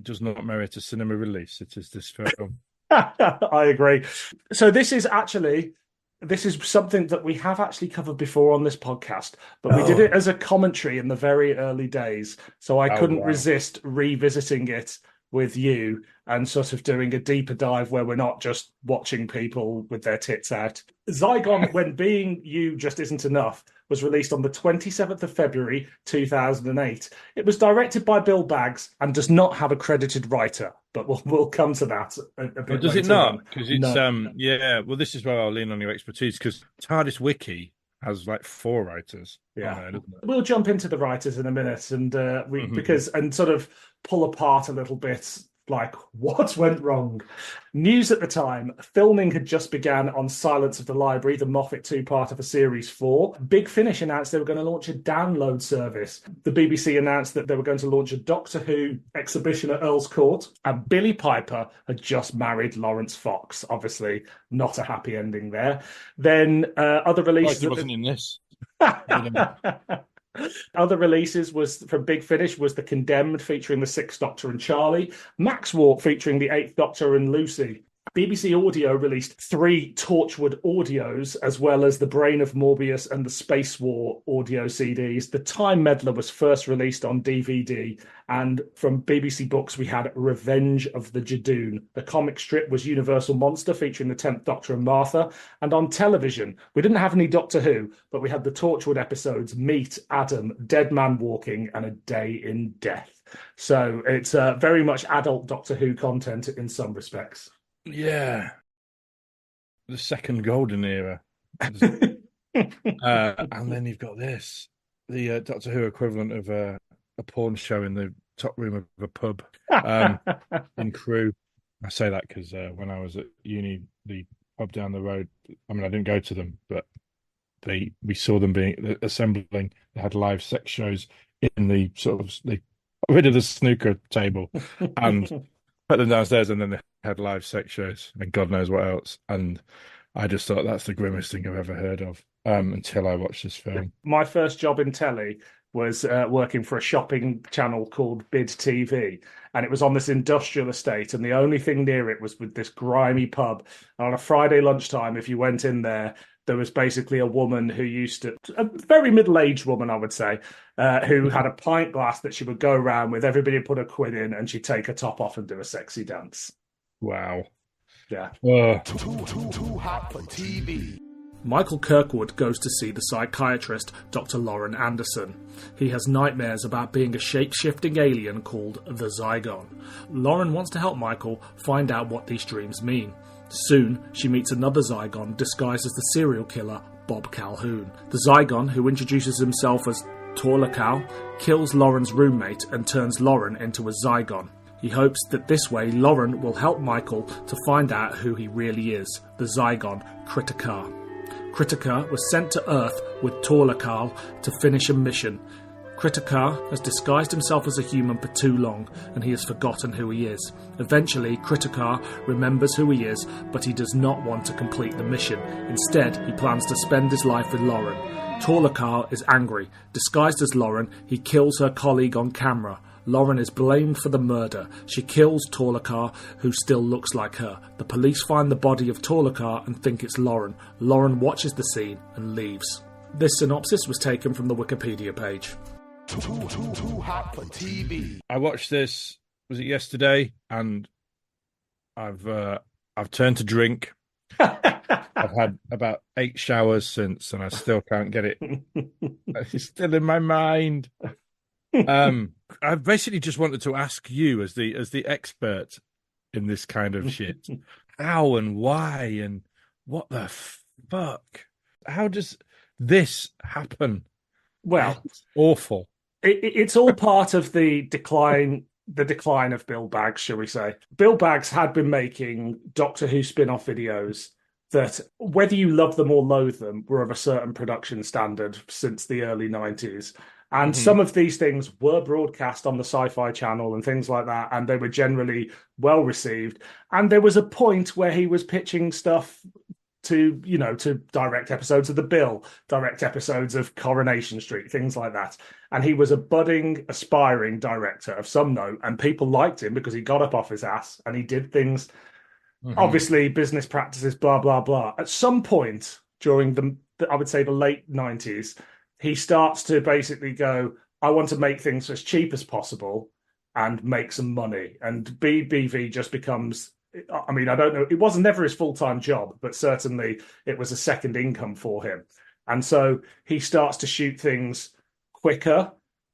does not merit a cinema release, it is this film. I agree. So this is something that we have actually covered before on this podcast, but we did it as a commentary in the very early days. So I couldn't resist revisiting it with you and sort of doing a deeper dive where we're not just watching people with their tits out. Zygon, when being you just isn't enough, was released on the 27th of February 2008. It was directed by Bill Baggs and does not have a credited writer, but we'll come to that a bit later. Does it not? Because it's yeah. Well, this is where I'll lean on your expertise, because TARDIS Wiki has like 4 writers. Yeah, on there, we'll jump into the writers in a minute, and because sort of pull apart a little bit. Like, what went wrong? News at the time, filming had just begun on Silence of the Library, the Moffat 2-part of a Series 4. Big Finish announced they were going to launch a download service. The BBC announced that they were going to launch a Doctor Who exhibition at Earl's Court. And Billie Piper had just married Lawrence Fox. Obviously, not a happy ending there. Then other releases... Like he wasn't in this. Other releases was from Big Finish was The Condemned featuring the Sixth Doctor and Charlie, Max Warp featuring the Eighth Doctor and Lucy. BBC Audio released 3 Torchwood audios, as well as The Brain of Morbius and the Space War audio CDs. The Time Meddler was first released on DVD, and from BBC Books we had Revenge of the Jadoon. The comic strip was Universal Monster featuring the 10th Doctor and Martha, and on television we didn't have any Doctor Who, but we had the Torchwood episodes Meet, Adam, Dead Man Walking, and A Day in Death. So it's very much adult Doctor Who content in some respects. Yeah, the second golden era. And then you've got this, the Doctor Who equivalent of a porn show in the top room of a pub in Crewe. I say that because when I was at uni, the pub down the road, I mean, I didn't go to them, but we saw them assembling. They had live sex shows in the they got rid of the snooker table and put them downstairs, and then they had live sex shows and God knows what else. And I just thought that's the grimmest thing I've ever heard of until I watched this film. My first job in telly was working for a shopping channel called Bid TV, and it was on this industrial estate, and the only thing near it was with this grimy pub. And on a Friday lunchtime, if you went in there, there was basically a woman who a very middle-aged woman, I would say, who had a pint glass that she would go around with. Everybody put a quid in, and she'd take her top off and do a sexy dance. Wow. Yeah. Too hot for TV. Michael Kirkwood goes to see the psychiatrist, Dr. Lauren Anderson. He has nightmares about being a shape-shifting alien called the Zygon. Lauren wants to help Michael find out what these dreams mean. Soon, she meets another Zygon disguised as the serial killer, Bob Calhoun. The Zygon, who introduces himself as Torlakal, kills Lauren's roommate and turns Lauren into a Zygon. He hopes that this way Lauren will help Michael to find out who he really is, the Zygon Kritikar. Kritikar was sent to Earth with Torlakal to finish a mission. Kritikar has disguised himself as a human for too long, and he has forgotten who he is. Eventually, Kritikar remembers who he is, but he does not want to complete the mission. Instead, he plans to spend his life with Lauren. Torlakal is angry. Disguised as Lauren, he kills her colleague on camera. Lauren is blamed for the murder. She kills Torlakar, who still looks like her. The police find the body of Torlakar and think it's Lauren. Lauren watches the scene and leaves. This synopsis was taken from the Wikipedia page. Too hot for TV. I watched this, was it yesterday? And I've turned to drink. I've had about 8 showers since, and I still can't get it. It's still in my mind. I basically just wanted to ask you, as the expert in this kind of shit, how and why and what the fuck? How does this happen? Well, it's awful. It's all part of the decline of Bill Baggs, shall we say. Bill Baggs had been making Doctor Who spin-off videos that, whether you love them or loathe them, were of a certain production standard since the early 90s. And some of these things were broadcast on the Sci-Fi Channel and things like that, and they were generally well received. And there was a point where he was pitching stuff to direct episodes of The Bill, direct episodes of Coronation Street, things like that. And he was a budding, aspiring director of some note, and people liked him because he got up off his ass and he did things, obviously business practices, blah, blah, blah. At some point during I would say the late 90s, he starts to basically go, I want to make things as cheap as possible, and make some money. And BBV just becomes, I mean, I don't know, it wasn't never his full-time job, but certainly it was a second income for him. And so he starts to shoot things quicker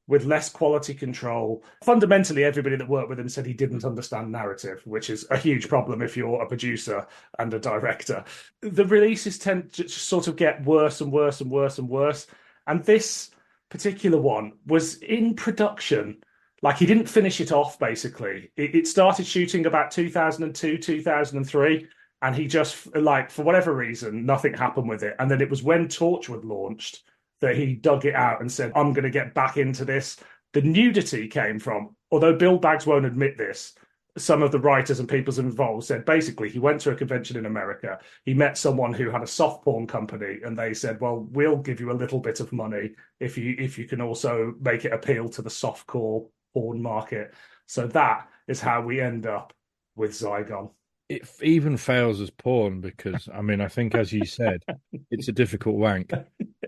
with less quality control. Fundamentally, everybody that worked with him said he didn't understand narrative, which is a huge problem if you're a producer and a director. The releases tend to just sort of get worse and worse and worse and worse. And this particular one was in production. Like, he didn't finish it off, basically. It started shooting about 2002, 2003, and he just, like, for whatever reason, nothing happened with it. And then it was when Torchwood launched that he dug it out and said, I'm going to get back into this. The nudity came from, although Bill Baggs won't admit this, some of the writers and people involved said basically he went to a convention in America. He met someone who had a soft porn company, and they said, well, we'll give you a little bit of money if you can also make it appeal to the softcore porn market. So that is how we end up with Zygon. It even fails as porn because, I mean, I think, as you said, it's a difficult wank.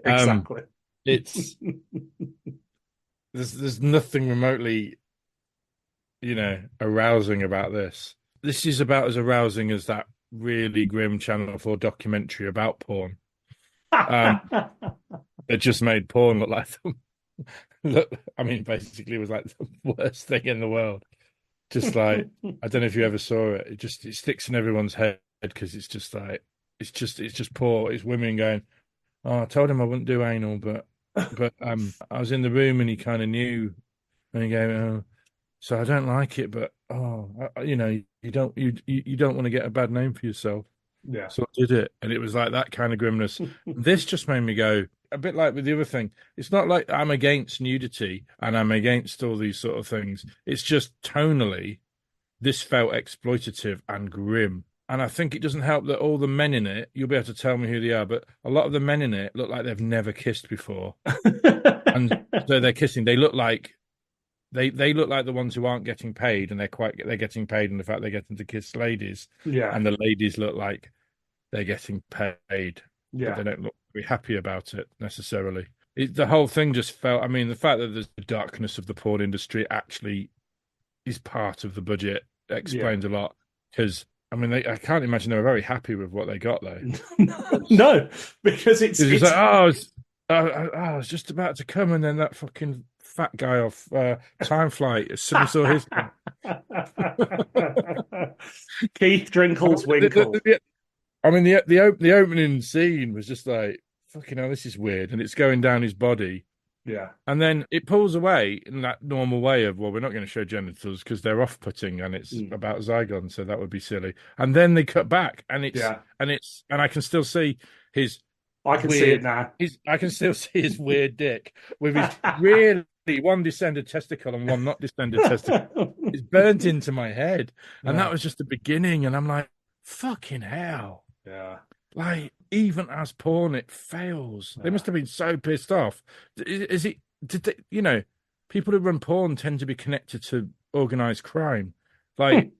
Exactly. It's there's nothing remotely, arousing about this. This is about as arousing as that really grim Channel 4 documentary about porn. It just made porn look like basically it was like the worst thing in the world. Just like, I don't know if you ever saw it. It sticks in everyone's head because it's just like, it's just poor. It's women going, oh, I told him I wouldn't do anal, but I was in the room and he kind of knew, and he goes, oh, so I don't like it, but you don't want to get a bad name for yourself. Yeah. So I did it, and it was like that kind of grimness. This just made me go, a bit like with the other thing. It's not like I'm against nudity and I'm against all these sort of things. It's just tonally, this felt exploitative and grim. And I think it doesn't help that all the men in it, you'll be able to tell me who they are, but a lot of the men in it look like they've never kissed before. And so they're kissing. They look like they look like the ones who aren't getting paid, and they're getting paid, and the fact they're getting to kiss ladies. Yeah. And the ladies look like they're getting paid. Yeah. But they don't look very happy about it necessarily. The whole thing just felt, I mean, the fact that the darkness of the porn industry actually is part of the budget explains a lot. Because, I mean, I can't imagine they were very happy with what they got, though. No, because it's like, I was just about to come, and then that fucking fat guy off Time Flight suddenly saw his. Keith Drinkle's Winkle. I mean, the opening scene was just like, fucking hell, this is weird, and it's going down his body. Yeah. And then it pulls away in that normal way of, well, we're not going to show genitals because they're off-putting and it's about Zygon, so that would be silly. And then they cut back, and I can still see his. I can see it now. I can still see his weird dick with his really one descended testicle and one not descended testicle. It's burnt into my head, and that was just the beginning. And I'm like, fucking hell. Yeah. Like, even as porn, it fails. They must have been so pissed off. Did they, people who run porn tend to be connected to organized crime. Like,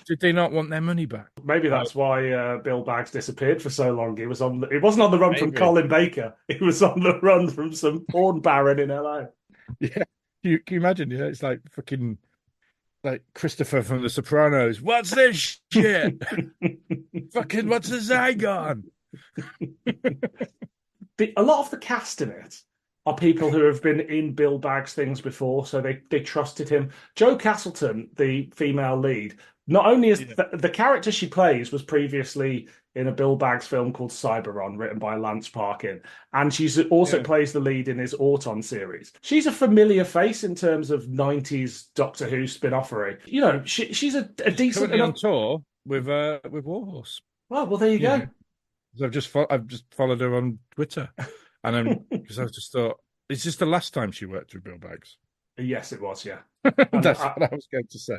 did they not want their money back? Maybe that's why Bill Baggs disappeared for so long. He wasn't on the run from Colin Baker. He was on the run from some porn baron in LA. Yeah. Can you imagine? It's like fucking like Christopher from The Sopranos. What's this shit? Fucking what's the Zygon? A lot of the cast in it are people who have been in Bill Baggs things before, so they trusted him. Joe Castelton, the female lead, not only is the character she plays was previously in a Bill Baggs film called Cyberon, written by Lance Parkin, and she's also plays the lead in his Auton series. She's a familiar face in terms of 90s Doctor Who spin-offery. She's a decent enough... on tour with Warhorse. Well, there you go. So I've just followed her on Twitter, and because I just thought, is this the last time she worked with Bill Baggs? Yes, it was. Yeah, that's what I was going to say.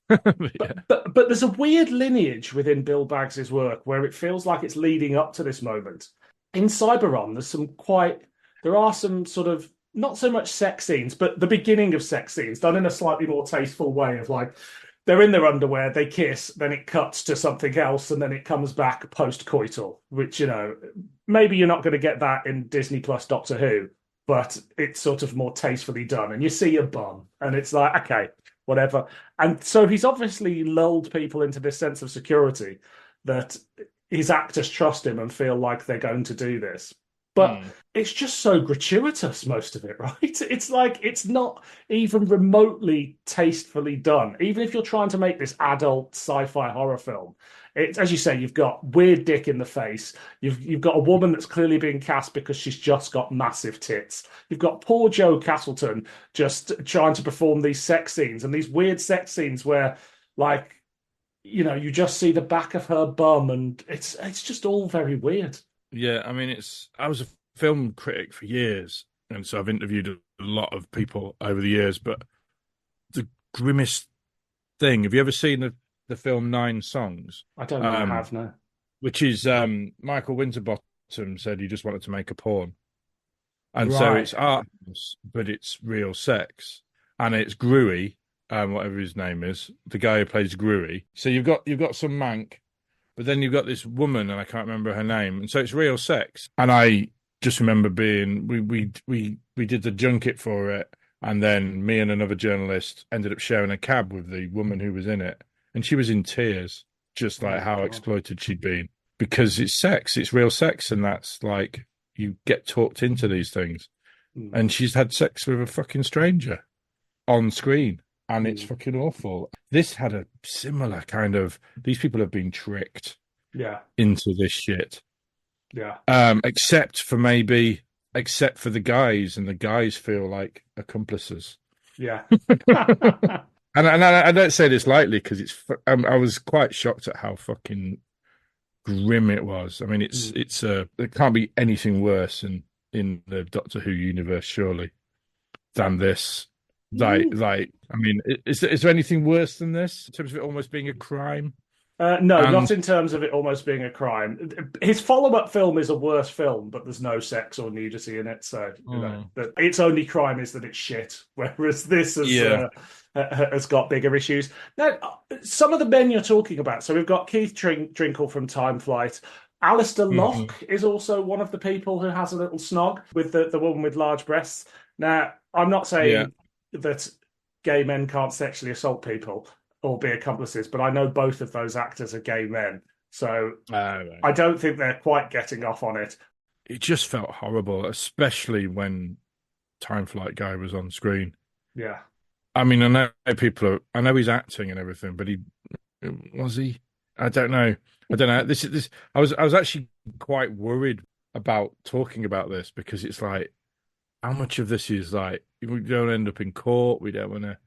but there's a weird lineage within Bill Baggs's work where it feels like it's leading up to this moment. In Cyberon, there are some sort of not so much sex scenes, but the beginning of sex scenes done in a slightly more tasteful way of like, they're in their underwear, they kiss, then it cuts to something else, and then it comes back post-coital, which, maybe you're not going to get that in Disney Plus Doctor Who, but it's sort of more tastefully done. And you see a bum, and it's like, okay, whatever. And so he's obviously lulled people into this sense of security that his actors trust him and feel like they're going to do this. But it's just so gratuitous, most of it, right? It's like it's not even remotely tastefully done. Even if you're trying to make this adult sci-fi horror film, it's, as you say, you've got weird dick in the face. You've got a woman that's clearly being cast because she's just got massive tits. You've got poor Joe Castelton just trying to perform these sex scenes and these weird sex scenes where, like, you know, you just see the back of her bum, and it's just all very weird. Yeah, I mean, I was a film critic for years, and so I've interviewed a lot of people over the years, but the grimmest thing, have you ever seen the film Nine Songs? I don't know, I have, no. Which is, Michael Winterbottom said he just wanted to make a porn. And so Right. it's art, but it's real sex. And it's Gruey, whatever his name is, the guy who plays Gruey. So you've got some mank, but then you've got this woman, and I can't remember her name, and so it's real sex. And I just remember we did the junket for it, and then me and another journalist ended up sharing a cab with the woman who was in it, and she was in tears, just like how exploited she'd been, because it's sex, it's real sex, and that's like you get talked into these things, and she's had sex with a fucking stranger on screen. And it's fucking awful. This had a similar kind of, these people have been tricked into this shit. Yeah. Except for the guys, and the guys feel like accomplices. Yeah. and I don't say this lightly, because I was quite shocked at how fucking grim it was. I mean, there can't be anything worse in the Doctor Who universe, surely, than this. Like, I mean, is there anything worse than this in terms of it almost being a crime? No, not in terms of it almost being a crime. His follow-up film is a worse film, but there's no sex or nudity in it, so you know, its only crime is that it's shit. Whereas this has got bigger issues. Now, some of the men you're talking about. So we've got Keith Drinkle from Time Flight. Alistair Locke is also one of the people who has a little snog with the woman with large breasts. Now, I'm not saying that gay men can't sexually assault people or be accomplices, but I know both of those actors are gay men, so I don't think they're quite getting off on it. It just felt horrible, especially when Time Flight guy was on screen. Yeah, I mean, I know he's acting and everything, but was he? I don't know. This. I was actually quite worried about talking about this, because it's like, how much of this is like, we don't end up in court, we don't want to,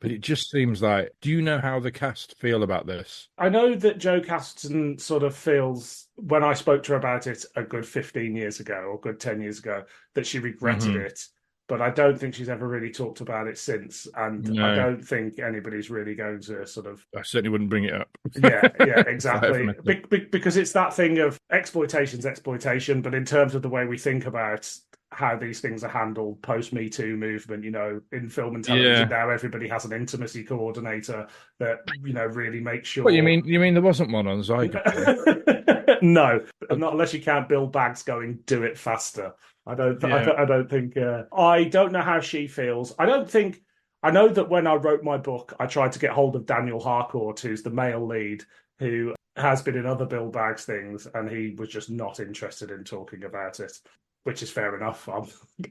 but it just seems like, do you know how the cast feel about this? I know that Joe Castelton sort of feels, when I spoke to her about it a good 15 years ago, or good 10 years ago, that she regretted it, but I don't think she's ever really talked about it since, and I don't think anybody's really going to sort of... I certainly wouldn't bring it up. Yeah, exactly. Because it's that thing of exploitation's exploitation, but in terms of the way we think about how these things are handled post Me Too movement, you know, in film and television now, everybody has an intimacy coordinator that, you know, really makes sure. What you mean there wasn't one on Zygon? No, not unless you count Bill Baggs going, "Do it faster." I don't think. I don't know how she feels. I know that when I wrote my book, I tried to get hold of Daniel Harcourt, who's the male lead, who has been in other Bill Baggs things, and he was just not interested in talking about it. Which is fair enough.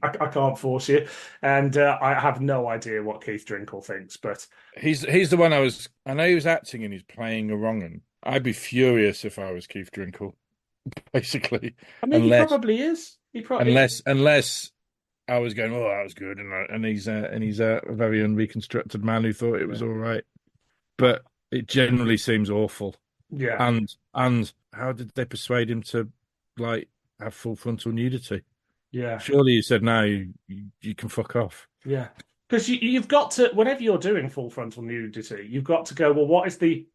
I can't force you, and I have no idea what Keith Drinkle thinks. But he's the one I know he was acting and he's playing a wrong 'un. I'd be furious if I was Keith Drinkle, basically. I mean, he probably is. Unless I was going, oh, that was good, and he's a very unreconstructed man who thought it was all right, but it generally seems awful. Yeah, and how did they persuade him to like have full frontal nudity? Yeah, surely you said no, you can fuck off. Yeah, because you've got to, whenever you're doing full frontal nudity, you've got to go, well, what is the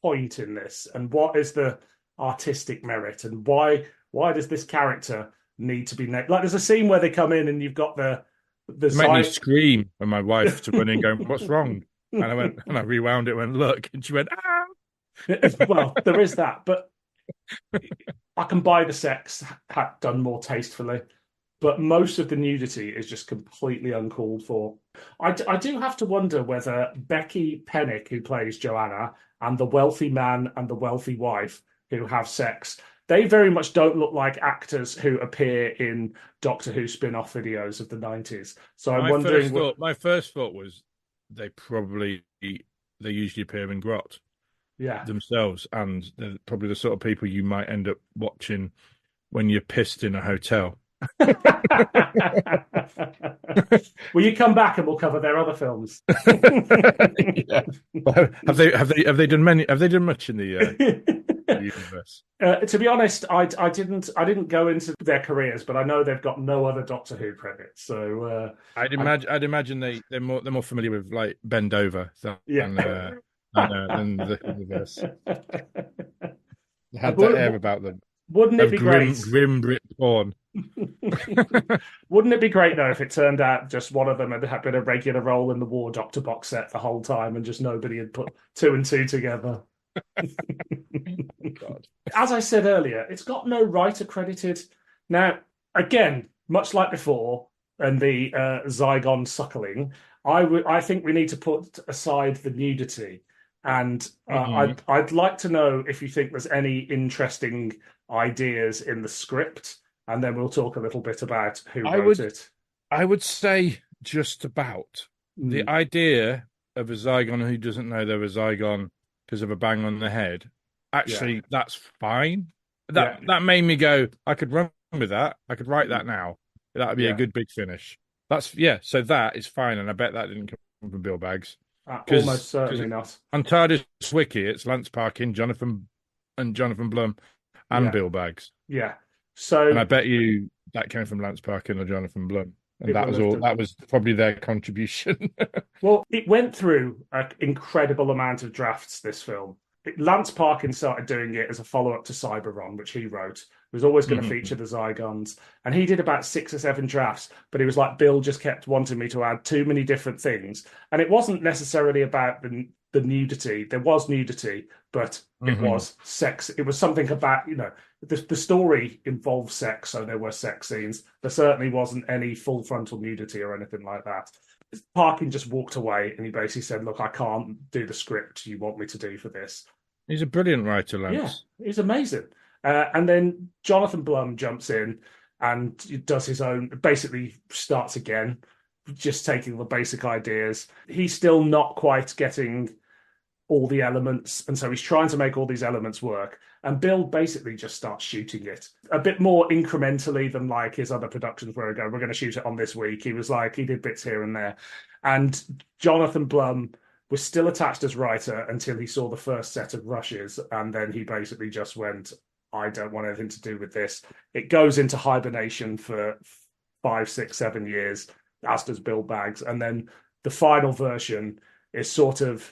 point in this, and what is the artistic merit, and why does this character need to be naked? Like, there's a scene where they come in and you've got the made me scream, and my wife to run in going, "What's wrong?" And I went, and I rewound it, went, "Look," and she went, "Ah." Well, there is that, but I can buy the sex done more tastefully. but most of the nudity is just completely uncalled for. I do have to wonder whether Becky Pennick, who plays Joanna, and the wealthy man and the wealthy wife who have sex, they very much don't look like actors who appear in Doctor Who spin-off videos of the 90s. So I'm wondering... My first thought was they usually appear in grot themselves, and they're probably the sort of people you might end up watching when you're pissed in a hotel. Will you come back and we'll cover their other films? Yeah. Well, have they done much in the universe? To be honest, I didn't go into their careers, but I know they've got no other Doctor Who credits. So I'd imagine they're more familiar with like Bend Over than the universe. They had that air about them. Wouldn't it be great? Grim Brit porn. Wouldn't it be great though if it turned out just one of them had been a regular role in the War Doctor box set the whole time and just nobody had put two and two together? God. As I said earlier, it's got no writer credited. Now, again, much like before, and the Zygon suckling, I think we need to put aside the nudity. And I'd like to know if you think there's any interesting ideas in the script, and then we'll talk a little bit about who wrote it. I would say just about. The idea of a Zygon who doesn't know they're a Zygon because of a bang on the head, actually, that's fine. That made me go, I could run with that. I could write that now. That would be a good big finish. So that is fine, and I bet that didn't come from Bill Baggs. Almost certainly not. On TARDIS Wiki, it's Lance Parkin, Jonathan Blum, and Bill Baggs. Yeah. So, and I bet you that came from Lance Parkin or Jonathan Blum, and that was all. That was probably their contribution. Well, it went through an incredible amount of drafts. This film. Lance Parkin started doing it as a follow-up to Cyberon, which he wrote. It was always going to feature the Zygons, and he did about 6 or 7 drafts. But he was like, Bill just kept wanting me to add too many different things, and it wasn't necessarily about the nudity. There was nudity, but it was sex. It was something about, the story involved sex, so there were sex scenes. There certainly wasn't any full frontal nudity or anything like that. Parkin just walked away, and he basically said, look, I can't do the script you want me to do for this. He's a brilliant writer, Lance. Yeah, he's amazing. And then Jonathan Blum jumps in and does his own, basically starts again, just taking the basic ideas. He's still not quite getting all the elements, and so he's trying to make all these elements work. And Bill basically just starts shooting it a bit more incrementally than like his other productions where we're going to shoot it on this week. He was like, he did bits here and there. And Jonathan Blum was still attached as writer until he saw the first set of rushes, and then he basically just went, I don't want anything to do with this. It goes into hibernation for 5, 6, 7 years, as does Bill Baggs. And then the final version is sort of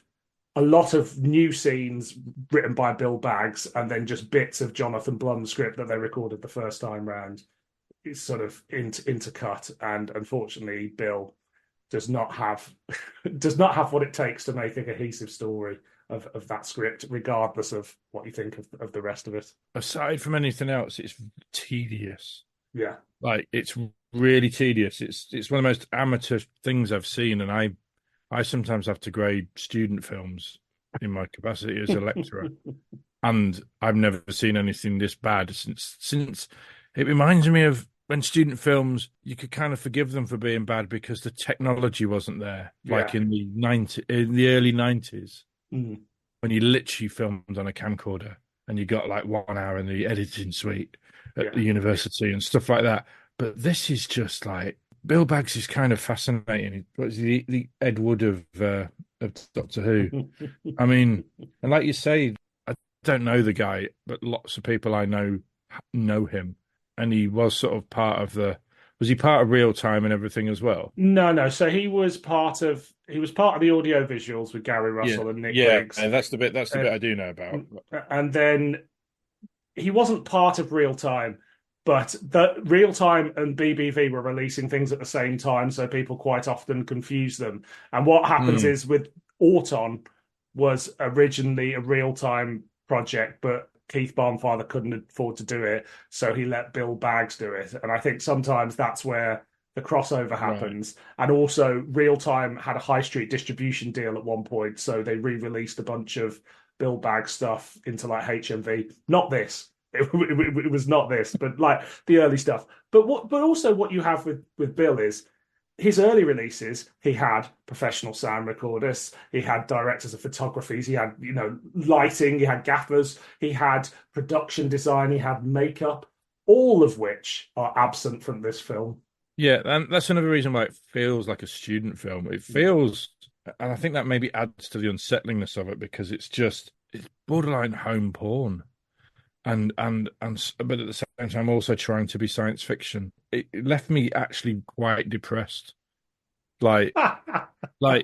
a lot of new scenes written by Bill Baggs and then just bits of Jonathan Blum's script that they recorded the first time round. It's sort of intercut, and unfortunately Bill does not have what it takes to make a cohesive story of that script, regardless of what you think of the rest of it. Aside from anything else, it's tedious. Yeah. Like, it's really tedious. It's one of the most amateur things I've seen, and I sometimes have to grade student films in my capacity as a lecturer. And I've never seen anything this bad since it reminds me of when student films, you could kind of forgive them for being bad because the technology wasn't there, like in the early 90s, when you literally filmed on a camcorder and you got like 1 hour in the editing suite at the university and stuff like that. But this is just like, Bill Baggs is kind of fascinating. He's the Ed Wood of Doctor Who. I mean, and like you say, I don't know the guy, but lots of people I know him. And he was sort of was he part of Real Time and everything as well? No. So he was part of the audio visuals with Gary Russell and Nick Briggs. Yeah, that's the bit I do know about. And then he wasn't part of Real Time, but the Real Time and BBV were releasing things at the same time, so people quite often confuse them. And what happens is with Auton was originally a Real Time project, but Keith Barnfather couldn't afford to do it, so he let Bill Baggs do it. And I think sometimes that's where the crossover happens. Right. And also, Real Time had a high street distribution deal at one point, so they re-released a bunch of Bill Baggs stuff into like HMV. Not this. It was not this, but like the early stuff. But also what you have with Bill is his early releases. He had professional sound recorders. He had directors of photography. He had lighting. He had gaffers. He had production design. He had makeup. All of which are absent from this film. Yeah, and that's another reason why it feels like a student film. It feels, and I think that maybe adds to the unsettlingness of it because it's borderline home porn. But at the same time also trying to be science fiction. It left me actually quite depressed. Like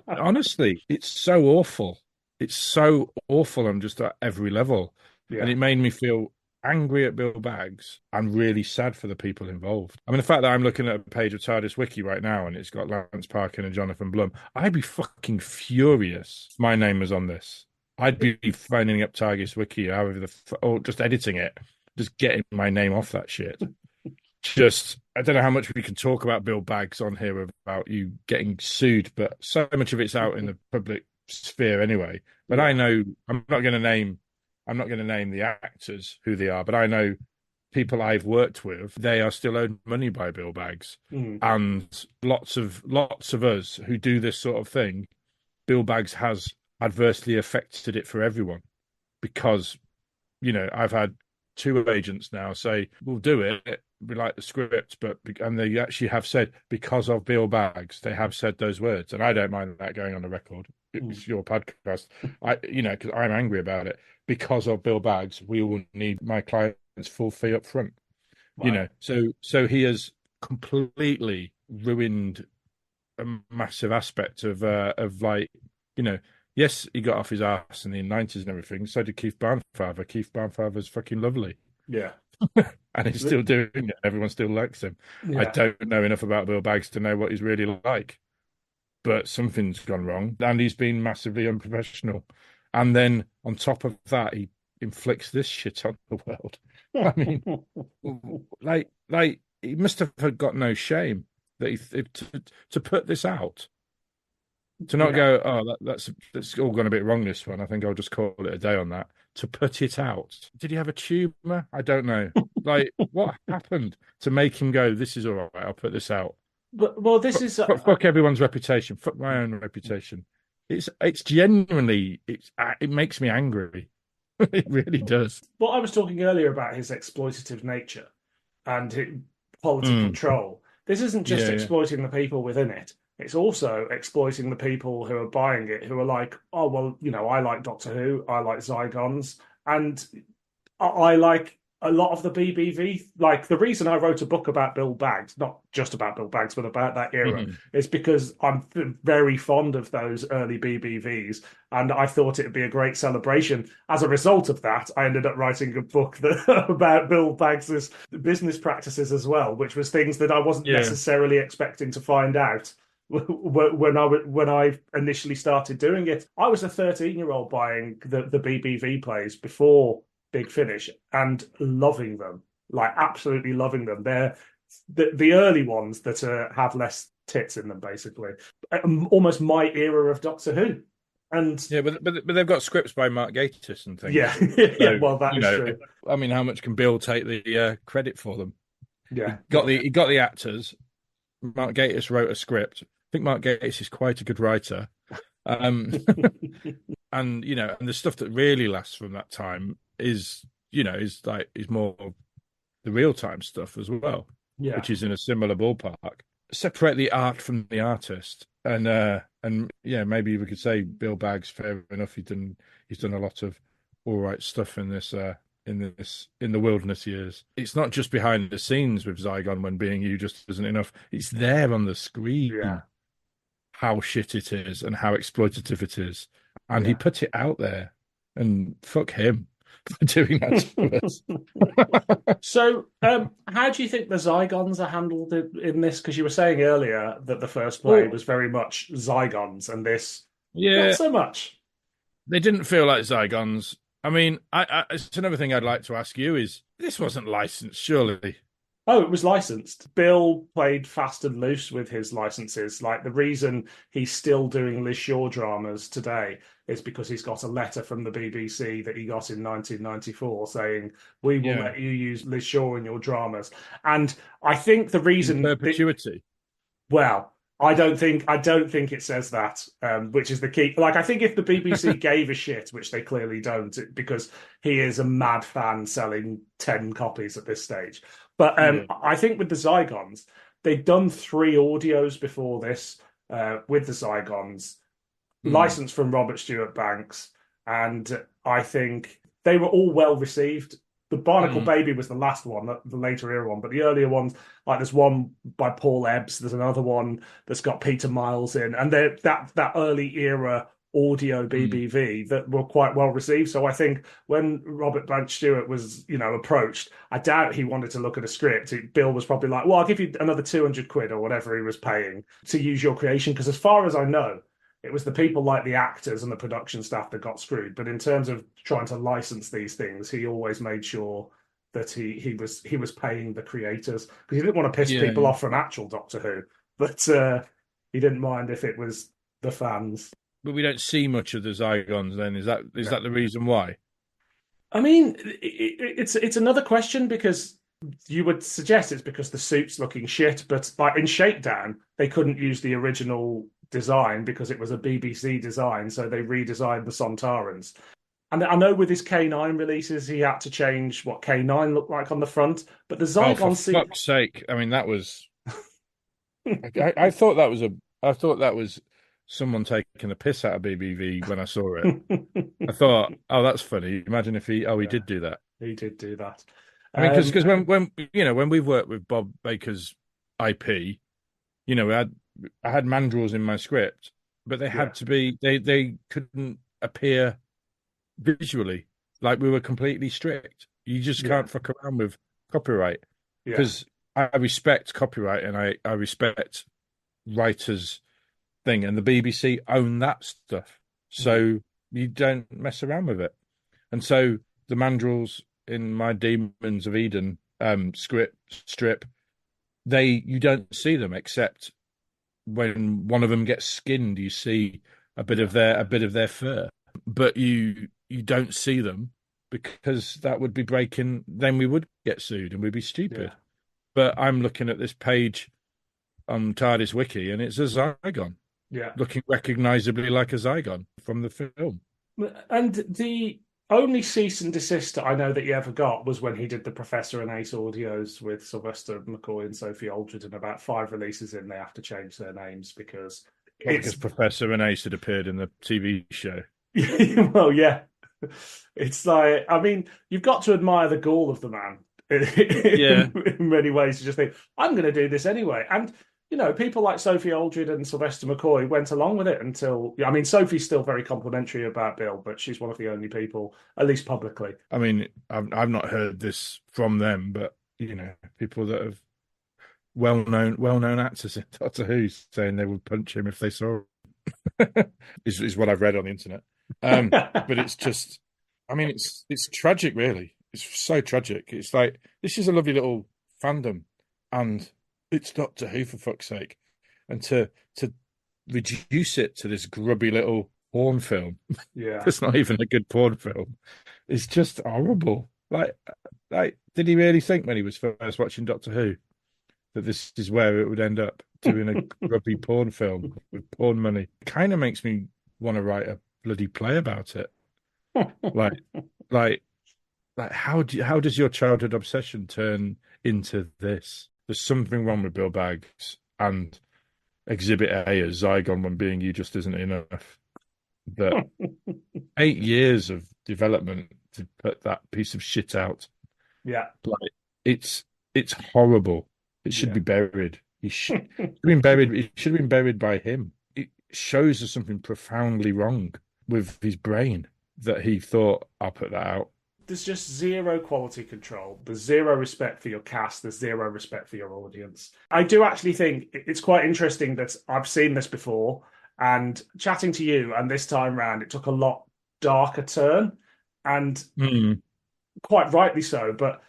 honestly, it's so awful. It's so awful on just at every level. Yeah. And it made me feel angry at Bill Baggs and really sad for the people involved. I mean, the fact that I'm looking at a page of TARDIS Wiki right now and it's got Lance Parkin and Jonathan Blum, I'd be fucking furious if my name was on this. I'd be phoning up TARDIS Wiki, or just editing it, just getting my name off that shit. I don't know how much we can talk about Bill Baggs on here about you getting sued, but so much of it's out in the public sphere anyway. But I know I'm not going to name the actors who they are, but I know people I've worked with, they are still owed money by Bill Baggs. And lots of us who do this sort of thing, Bill Baggs has adversely affected it for everyone because, I've had 2 agents now say, we'll do it, we like the script, and they actually have said, because of Bill Baggs, they have said those words. And I don't mind that going on the record. It's your podcast. Because I'm angry about it. Because of Bill Baggs, we will need my client's full fee up front. Wow. So he has completely ruined a massive aspect of yes, he got off his ass in the 90s and everything. So did Keith Barnfather. Keith Barnfather's fucking lovely. Yeah. And he's still doing it. Everyone still likes him. Yeah. I don't know enough about Bill Baggs to know what he's really like. But something's gone wrong. And he's been massively unprofessional. And then on top of that, he inflicts this shit on the world. I mean, like he must have got no shame that to put this out. To not go, oh, that's all gone a bit wrong, this one. I think I'll just call it a day on that. To put it out. Did he have a tumour? I don't know. Like, what happened to make him go, this is all right, I'll put this out? Well, this is... Fuck everyone's reputation. Fuck my own reputation. It's genuinely... It makes me angry. It really does. Well, I was talking earlier about his exploitative nature and quality control. This isn't just exploiting the people within it. It's also exploiting the people who are buying it, who are like, oh, well, I like Doctor Who, I like Zygons, and I like a lot of the BBV. Like, the reason I wrote a book about Bill Baggs, not just about Bill Baggs, but about that era, is because I'm very fond of those early BBVs, and I thought it would be a great celebration. As a result of that, I ended up writing a book about Bill Baggs's business practices as well, which was things that I wasn't necessarily expecting to find out when I initially started doing it. I was a 13-year-old buying the BBV plays before Big Finish and loving them, like absolutely loving them. They're the early ones that have less tits in them, basically. Almost my era of Doctor Who. And but they've got scripts by Mark Gatiss and things. Yeah, so, well, that is true. I mean, how much can Bill take the credit for them? Yeah, he got the actors. Mark Gatiss wrote a script. I think Mark Gatiss is quite a good writer. And and the stuff that really lasts from that time is more the real time stuff as well, which is in a similar ballpark. Separate the art from the artist, and maybe we could say Bill Baggs, fair enough, he's done a lot of all right stuff in this in the wilderness years. It's not just behind the scenes with Zygon when being you just isn't enough. It's there on the screen. Yeah. How shit it is and how exploitative it is. And he put it out there, and fuck him for doing that to us. So, how do you think the Zygons are handled in this? Because you were saying earlier that the first play was very much Zygons, and this not so much. They didn't feel like Zygons. I mean, it's another thing I'd like to ask you is this wasn't licensed, surely? Oh, it was licensed. Bill played fast and loose with his licenses. Like the reason he's still doing Liz Shaw dramas today is because he's got a letter from the BBC that he got in 1994 saying, "We will Yeah, let you use Liz Shaw in your dramas." And I think the in reason perpetuity. well, I don't think it says that, which is the key. Like, I think if the BBC gave a shit, which they clearly don't, because he is a mad fan selling 10 copies at this stage. But Yeah. I think with the Zygons, they've done 3 audios before this with the Zygons, Hmm. licensed from Robert Stewart Banks, and I think they were all well received. The Barnacle Hmm. Baby was the last one, the later era one, but the earlier ones, like there's one by Paul Ebbs, there's another one that's got Peter Miles in, and that early era audio Hmm. BBV that were quite well received. So I think when Robert Blanche Stewart was, approached, I doubt he wanted to look at a script. Bill was probably like, "Well, I'll give you another 200 quid or whatever he was paying to use your creation," because as far as I know, it was the people like the actors and the production staff that got screwed. But in terms of trying to license these things, he always made sure that he was paying the creators because he didn't want to piss Yeah, people yeah. off from actual Doctor Who, but he didn't mind if it was the fans. But we don't see much of the Zygons then. Is Yeah. that the reason why? I mean, it's another question because you would suggest it's because the suit's looking shit, but like in Shakedown, they couldn't use the original design because it was a BBC design, so they redesigned the Sontarans. And I know with his K9 releases, he had to change what K9 looked like on the front, but the Oh, for Zygon seat, fuck's sake. I mean, that was I thought that was someone taking a piss out of BBV when I saw it. I thought, oh, that's funny. Imagine if he yeah, did do that. he did do that. I mean, because Um, when we've worked with Bob Baker's IP, I had mandrels in my script, but they yeah, had to be they couldn't appear visually. Like we were completely strict. You just yeah, can't fuck around with copyright yeah, because I respect copyright and I respect writers' thing, and the BBC own that stuff, mhm, so you don't mess around with it. And so the mandrels in my Demons of Eden script strip, you don't see them except when one of them gets skinned. You see yeah, a bit of their fur, but you don't see them because that would be breaking. Then we would get sued and we'd be yeah, stupid. But I'm looking at this page on TARDIS Wiki, and it's a Zygon yeah. looking recognizably like a Zygon from the film. And the only cease and desist I know that he ever got was when he did the Professor and Ace audios with Sylvester McCoy and Sophie Aldred, and about 5 releases in, they have to change their names because Well, because it's Professor and Ace had appeared in the TV show. well, yeah. It's like, I mean, you've got to admire the gall of the man Yeah, in many ways to just think, I'm going to do this anyway. And, people like Sophie Aldred and Sylvester McCoy went along with it until, I mean, Sophie's still very complimentary about Bill, but she's one of the only people, at least publicly. I mean, I've not heard this from them, but people that have well known actors in Doctor Who saying they would punch him if they saw him. is what I've read on the internet. But it's just, I mean, it's tragic, really. It's so tragic. It's like this is a lovely little fandom, and it's Doctor Who for fuck's sake, and to reduce it to this grubby little porn film Yeah. that's not even a good porn film is just horrible. Like, did he really think when he was first watching Doctor Who that this is where it would end up doing a grubby porn film with porn money? It kind of makes me want to write a bloody play about it. Like, like, how does your childhood obsession turn into this? There's something wrong with Bill Baggs and Exhibit A as Zygon one being you just isn't enough. That 8 years of development to put that piece of shit out. Yeah. Like it's horrible. It should Yeah. be buried. He should have been buried. It should have been buried by him. It shows us something profoundly wrong with his brain that he thought, I'll put that out. There's just zero quality control. There's zero respect for your cast. There's zero respect for your audience. I do actually think it's quite interesting that I've seen this before and chatting to you, and this time round, it took a lot darker turn. and Mm. quite rightly so. But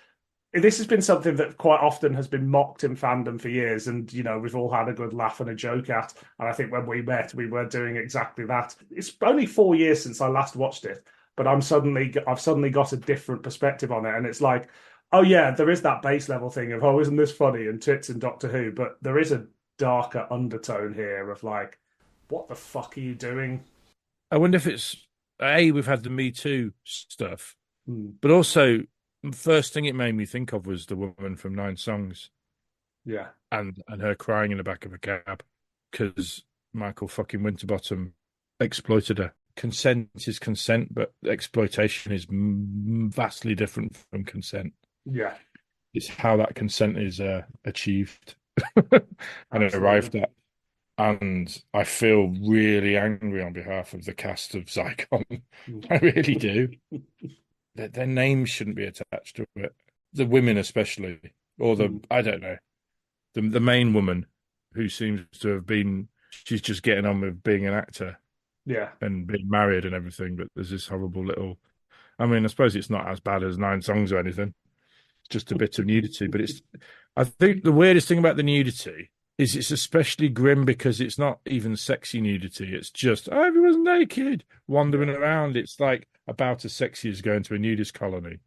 this has been something that quite often has been mocked in fandom for years, and we've all had a good laugh and a joke at. And I think when we met, we were doing exactly that. It's only 4 years since I last watched it, but I've suddenly got a different perspective on it, and it's like, oh yeah, there is that base level thing of, oh, isn't this funny, and tits and Doctor Who, but there is a darker undertone here of like, what the fuck are you doing? I wonder if it's we've had the Me Too stuff, Hmm. but also the first thing it made me think of was the woman from Nine Songs Yeah, and her crying in the back of a cab because Michael fucking Winterbottom exploited her. Consent is consent, but exploitation is vastly different from consent. yeah, It's how that consent is achieved and absolutely. arrived at. And I feel really angry on behalf of the cast of Zygon. I really do. Their names shouldn't be attached to it. The women especially, or I don't know, the main woman who seems to have been, she's just getting on with being an actor. Yeah. And being married and everything, but there's this horrible little, I mean, I suppose it's not as bad as Nine Songs or anything. It's just a bit of nudity, but I think the weirdest thing about the nudity is it's especially grim because it's not even sexy nudity. It's just, oh, everyone's naked, wandering around. It's like about as sexy as going to a nudist colony,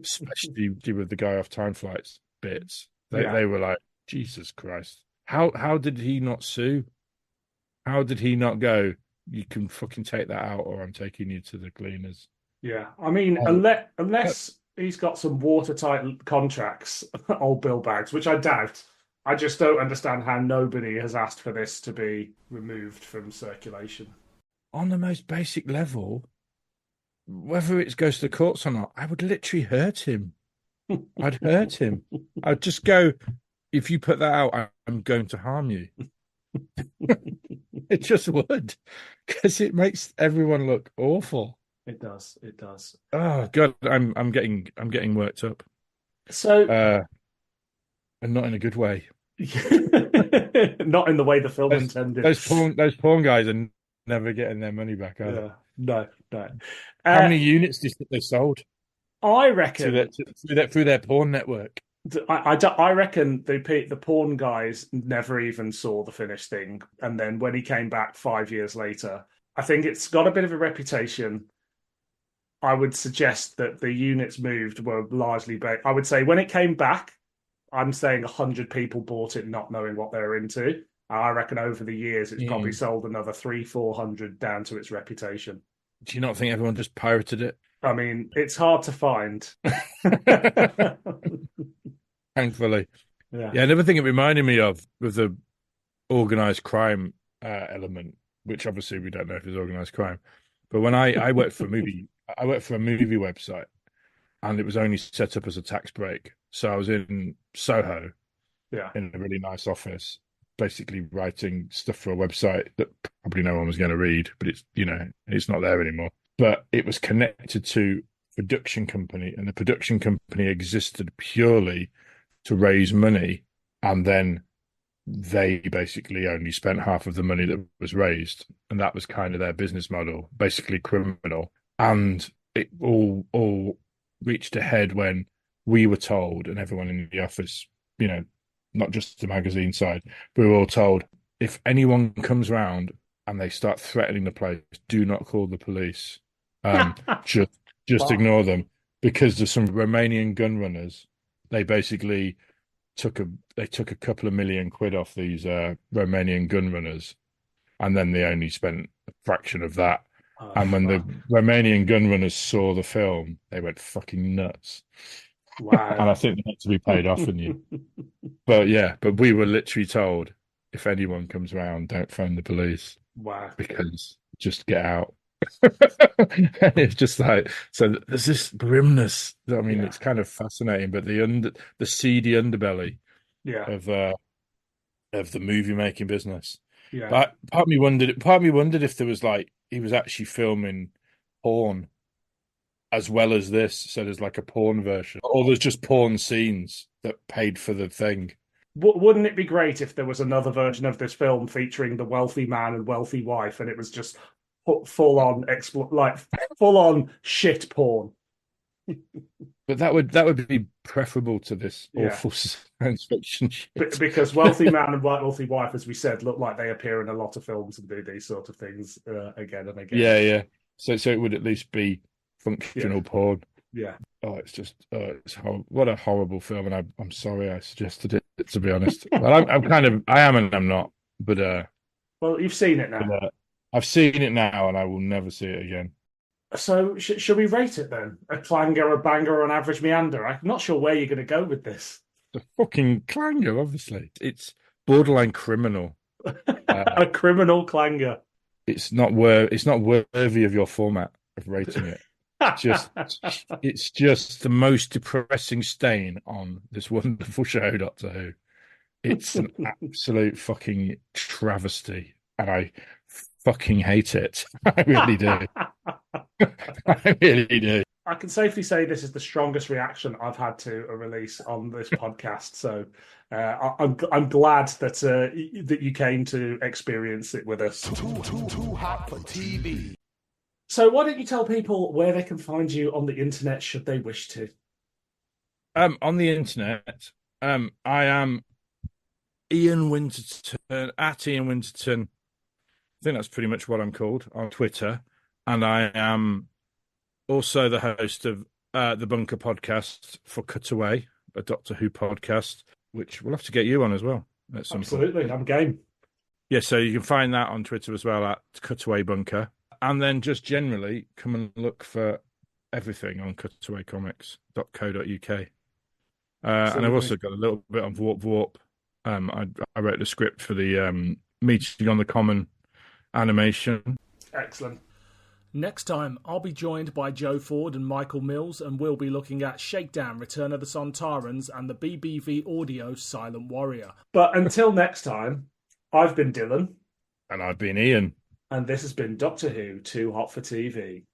especially with the guy off Time Flights bits. They were like, Jesus Christ. How did he not sue? How did he not go, you can fucking take that out or I'm taking you to the cleaners? Yeah. I mean, unless he's got some watertight contracts, old Bill Bags, which I doubt. I just don't understand how nobody has asked for this to be removed from circulation. On the most basic level, whether it goes to the courts or not, I would literally hurt him. I'd hurt him. I'd just go, if you put that out, I'm going to harm you. It just would, because it makes everyone look awful. It does. It does. Oh God, I'm getting worked up. So, and not in a good way. not in the way the film intended. Those porn guys are never getting their money back, are they? No. How many units do you think they sold? I reckon through their porn network. I reckon the porn guys never even saw the finished thing, and then when he came back 5 years later, I think it's got a bit of a reputation. I would suggest that the units moved were largely I would say when it came back, I'm saying 100 people bought it not knowing what they were into. I reckon over the years it's probably sold another 300-400 down to its reputation. Do you not think everyone just pirated it? I mean, it's hard to find. Thankfully. Yeah, another thing it reminded me of was the organized crime element, which obviously we don't know if it's organized crime. But when I worked for a movie website, and it was only set up as a tax break. So I was in Soho, in a really nice office, basically writing stuff for a website that probably no one was going to read, but it's not there anymore. But it was connected to a production company, and the production company existed purely to raise money, and then they basically only spent half of the money that was raised, and that was kind of their business model, basically criminal. And it all reached a head when we were told, and everyone in the office, not just the magazine side, we were all told, if anyone comes round and they start threatening the place, do not call the police. Just ignore them, because there's some Romanian gun runners. They basically took a couple of million quid off these Romanian gun runners, and then they only spent a fraction of that. And when the Romanian gun runners saw the film, they went fucking nuts. Wow. And I think they had to be paid off in you. But we were literally told, if anyone comes around, don't phone the police. Wow. Because just get out. It's just like, so there's this grimness. I mean, it's kind of fascinating, but the seedy underbelly of the movie making business. Yeah. But part of me wondered if there was like, he was actually filming porn as well as this, so there's like a porn version, or there's just porn scenes that paid for the thing. Wouldn't it be great if there was another version of this film featuring the wealthy man and wealthy wife, and it was just full on full on shit porn. But that would be preferable to this Yeah. awful science fiction shit. Because wealthy man and wealthy wife, as we said, look like they appear in a lot of films and do these sort of things again and again. Yeah. So it would at least be functional porn. Yeah. Oh, it's just what a horrible film, and I'm sorry I suggested it, to be honest. Well, I am and I'm not. But well, you've seen it now. I've seen it now, and I will never see it again. So should we rate it then? A clanger, a banger, or an average meander? I'm not sure where you're going to go with this. The fucking clanger, obviously. It's borderline criminal. A criminal clanger. It's not worthy of your format of rating it. It's just the most depressing stain on this wonderful show, Doctor Who. It's an absolute fucking travesty, and I fucking hate it. I really do. I really do. I can safely say this is the strongest reaction I've had to a release on this podcast. So I'm glad that that you came to experience it with us. Too hot for TV. So why don't you tell people where they can find you on the internet should they wish to? On the internet, I am Ian Winterton, at Ian Winterton. I think that's pretty much what I'm called on Twitter. And I am also the host of the Bunker podcast for Cutaway, a Doctor Who podcast, which we'll have to get you on as well at some Absolutely, point. I'm game. Yeah, so you can find that on Twitter as well at Cutaway Bunker. And then just generally come and look for everything on cutawaycomics.co.uk. And I've also got a little bit on Warp Warp. I wrote the script for the Meeting on the Common animation. Excellent. Next time, I'll be joined by Joe Ford and Michael Mills, and we'll be looking at Shakedown, Return of the Sontarans, and the BBV Audio Silent Warrior. But until next time, I've been Dylan. And I've been Ian. And this has been Doctor Who, Too Hot for TV.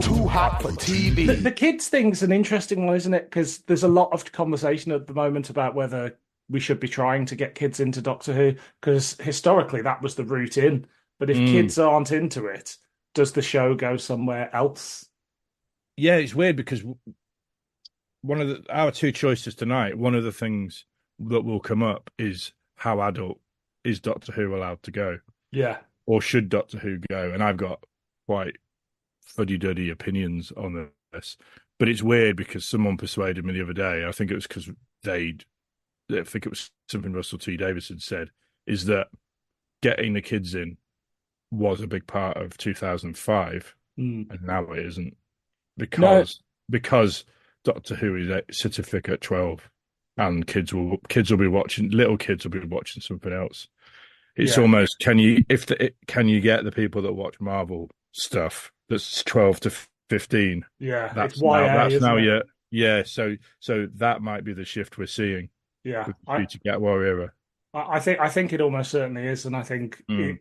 Too hot for TV. The kids thing's an interesting one, isn't it? Because there's a lot of conversation at the moment about whether we should be trying to get kids into Doctor Who, because historically that was the route in. But if kids aren't into it, does the show go somewhere else? Yeah, it's weird because one of our two choices tonight, one of the things that will come up is how adult is Doctor Who allowed to go? Yeah. Or should Doctor Who go? And I've got quite fuddy-duddy opinions on this. But it's weird because someone persuaded me the other day, I think it was because I think it was something Russell T Davies had said, is that getting the kids in was a big part of 2005, and now it isn't. Because Doctor Who is a certificate 12, and little kids will be watching something else. It's almost can you get the people that watch Marvel stuff that's 12 to 15? Yeah, that's YA, So that might be the shift we're seeing. Yeah, with the Future Cat War era. I think it almost certainly is, and I think that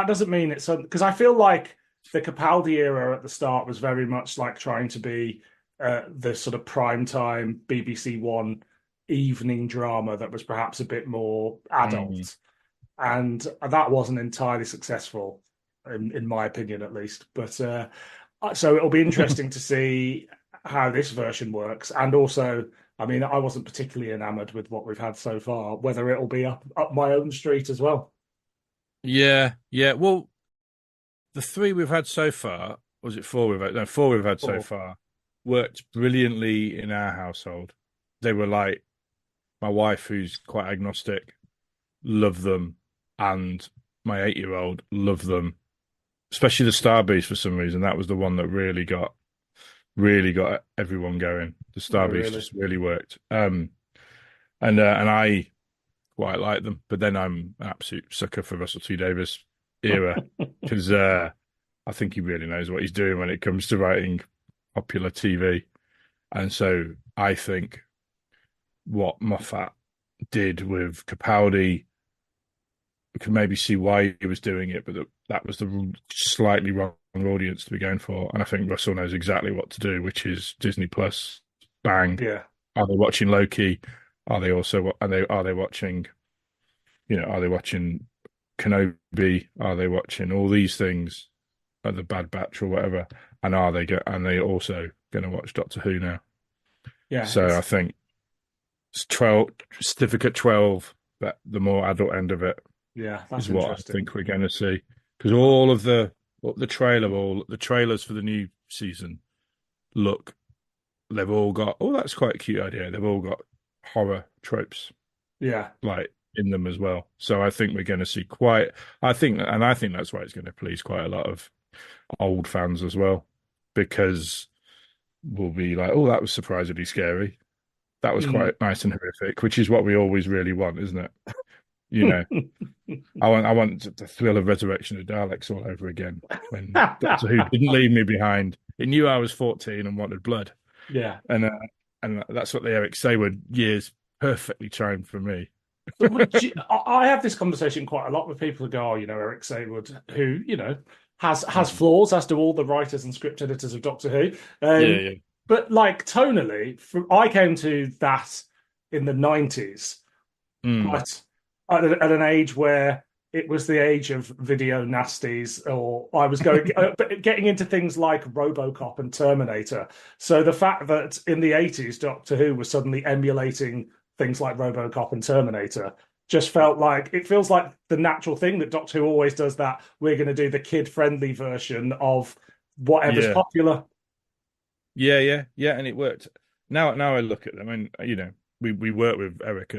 doesn't mean it's because I feel like the Capaldi era at the start was very much like trying to be the sort of primetime BBC One evening drama that was perhaps a bit more adult, and that wasn't entirely successful, in my opinion at least. But so it'll be interesting to see how this version works, and also, I mean, I wasn't particularly enamored with what we've had so far, whether it'll be up my own street as well. Yeah. Well, the 3 we've had so far, was it 4 we've had? No, 4 we've had so far, worked brilliantly in our household. They were like my wife, who's quite agnostic, love them, and my 8-year-old love them, especially the Star Beast for some reason. That was the one that really got everyone going. The Star Beast really? just really worked. And I quite like them, but then I'm an absolute sucker for Russell T Davies era because I think he really knows what he's doing when it comes to writing popular TV. And so I think what Moffat did with Capaldi, we can maybe see why he was doing it, but that was the slightly wrong audience to be going for. And I think Russell knows exactly what to do, which is Disney Plus, bang. Yeah. Are they watching Loki? Are they also are they watching? Are they watching Kenobi? Are they watching all these things, like the Bad Batch or whatever? And are they also going to watch Doctor Who now? Yeah. So I think it's 12, Certificate 12, but the more adult end of it. Yeah, that's is what I interesting. think we're going to see, because all of the trailers for the new season they've all got, that's quite a cute idea. They've all got horror tropes, Yeah, like in them as well. So I think we're going to see I think that's why it's going to please quite a lot of old fans as well, because we'll be like, oh, that was surprisingly scary. That was quite nice and horrific, which is what we always really want, isn't it? I want the thrill of Resurrection of Daleks all over again. When Doctor Who didn't leave me behind. It knew I was 14 and wanted blood. yeah. And that's what the Eric Sayward years perfectly timed for me. I have this conversation quite a lot with people who go, Eric Sayward, who, has flaws, as do all the writers and script editors of Doctor Who. Yeah. But like tonally, I came to that in the 90s, but at an age where it was the age of video nasties, or I was getting into things like RoboCop and Terminator. So the fact that in the 80s, Doctor Who was suddenly emulating things like RoboCop and Terminator just feels like the natural thing that Doctor Who always does, that we're going to do the kid-friendly version of whatever's popular. Yeah, and it worked. Now I look at them, and we work with Eric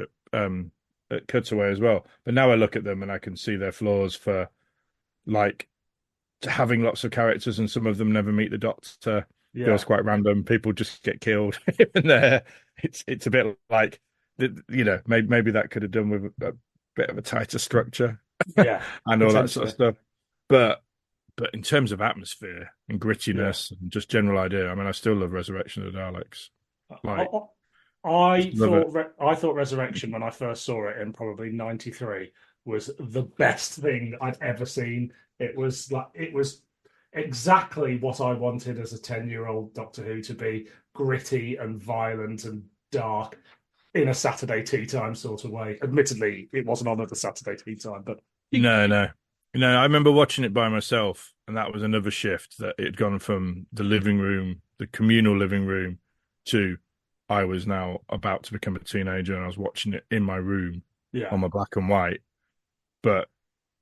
at Cutaway as well, but now I look at them and I can see their flaws for like having lots of characters, and some of them never meet the Doctor. Yeah. Feels quite random. People just get killed here and there. It's a bit like, maybe that could have done with a bit of a tighter structure, yeah, and all that sort of stuff. But in terms of atmosphere and grittiness and just general idea, I mean, I still love Resurrection of the Daleks. I thought Resurrection, when I first saw it in probably '93, was the best thing I'd ever seen. It was exactly what I wanted as a 10-year-old Doctor Who to be: gritty and violent and dark in a Saturday tea time sort of way. Admittedly, it wasn't on at the Saturday tea time, but no. I remember watching it by myself, and that was another shift, that it had gone from the living room, the communal living room, to I was now about to become a teenager, and I was watching it in my room on my black and white. But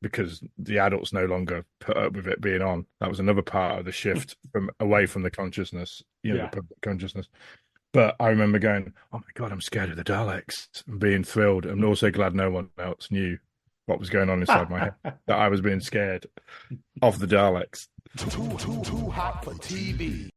because the adults no longer put up with it being on, that was another part of the shift away from the consciousness, the public consciousness. But I remember going, oh my God, I'm scared of the Daleks, and being thrilled, and also glad no one else knew what was going on inside my head, that I was being scared of the Daleks. Too hot for TV.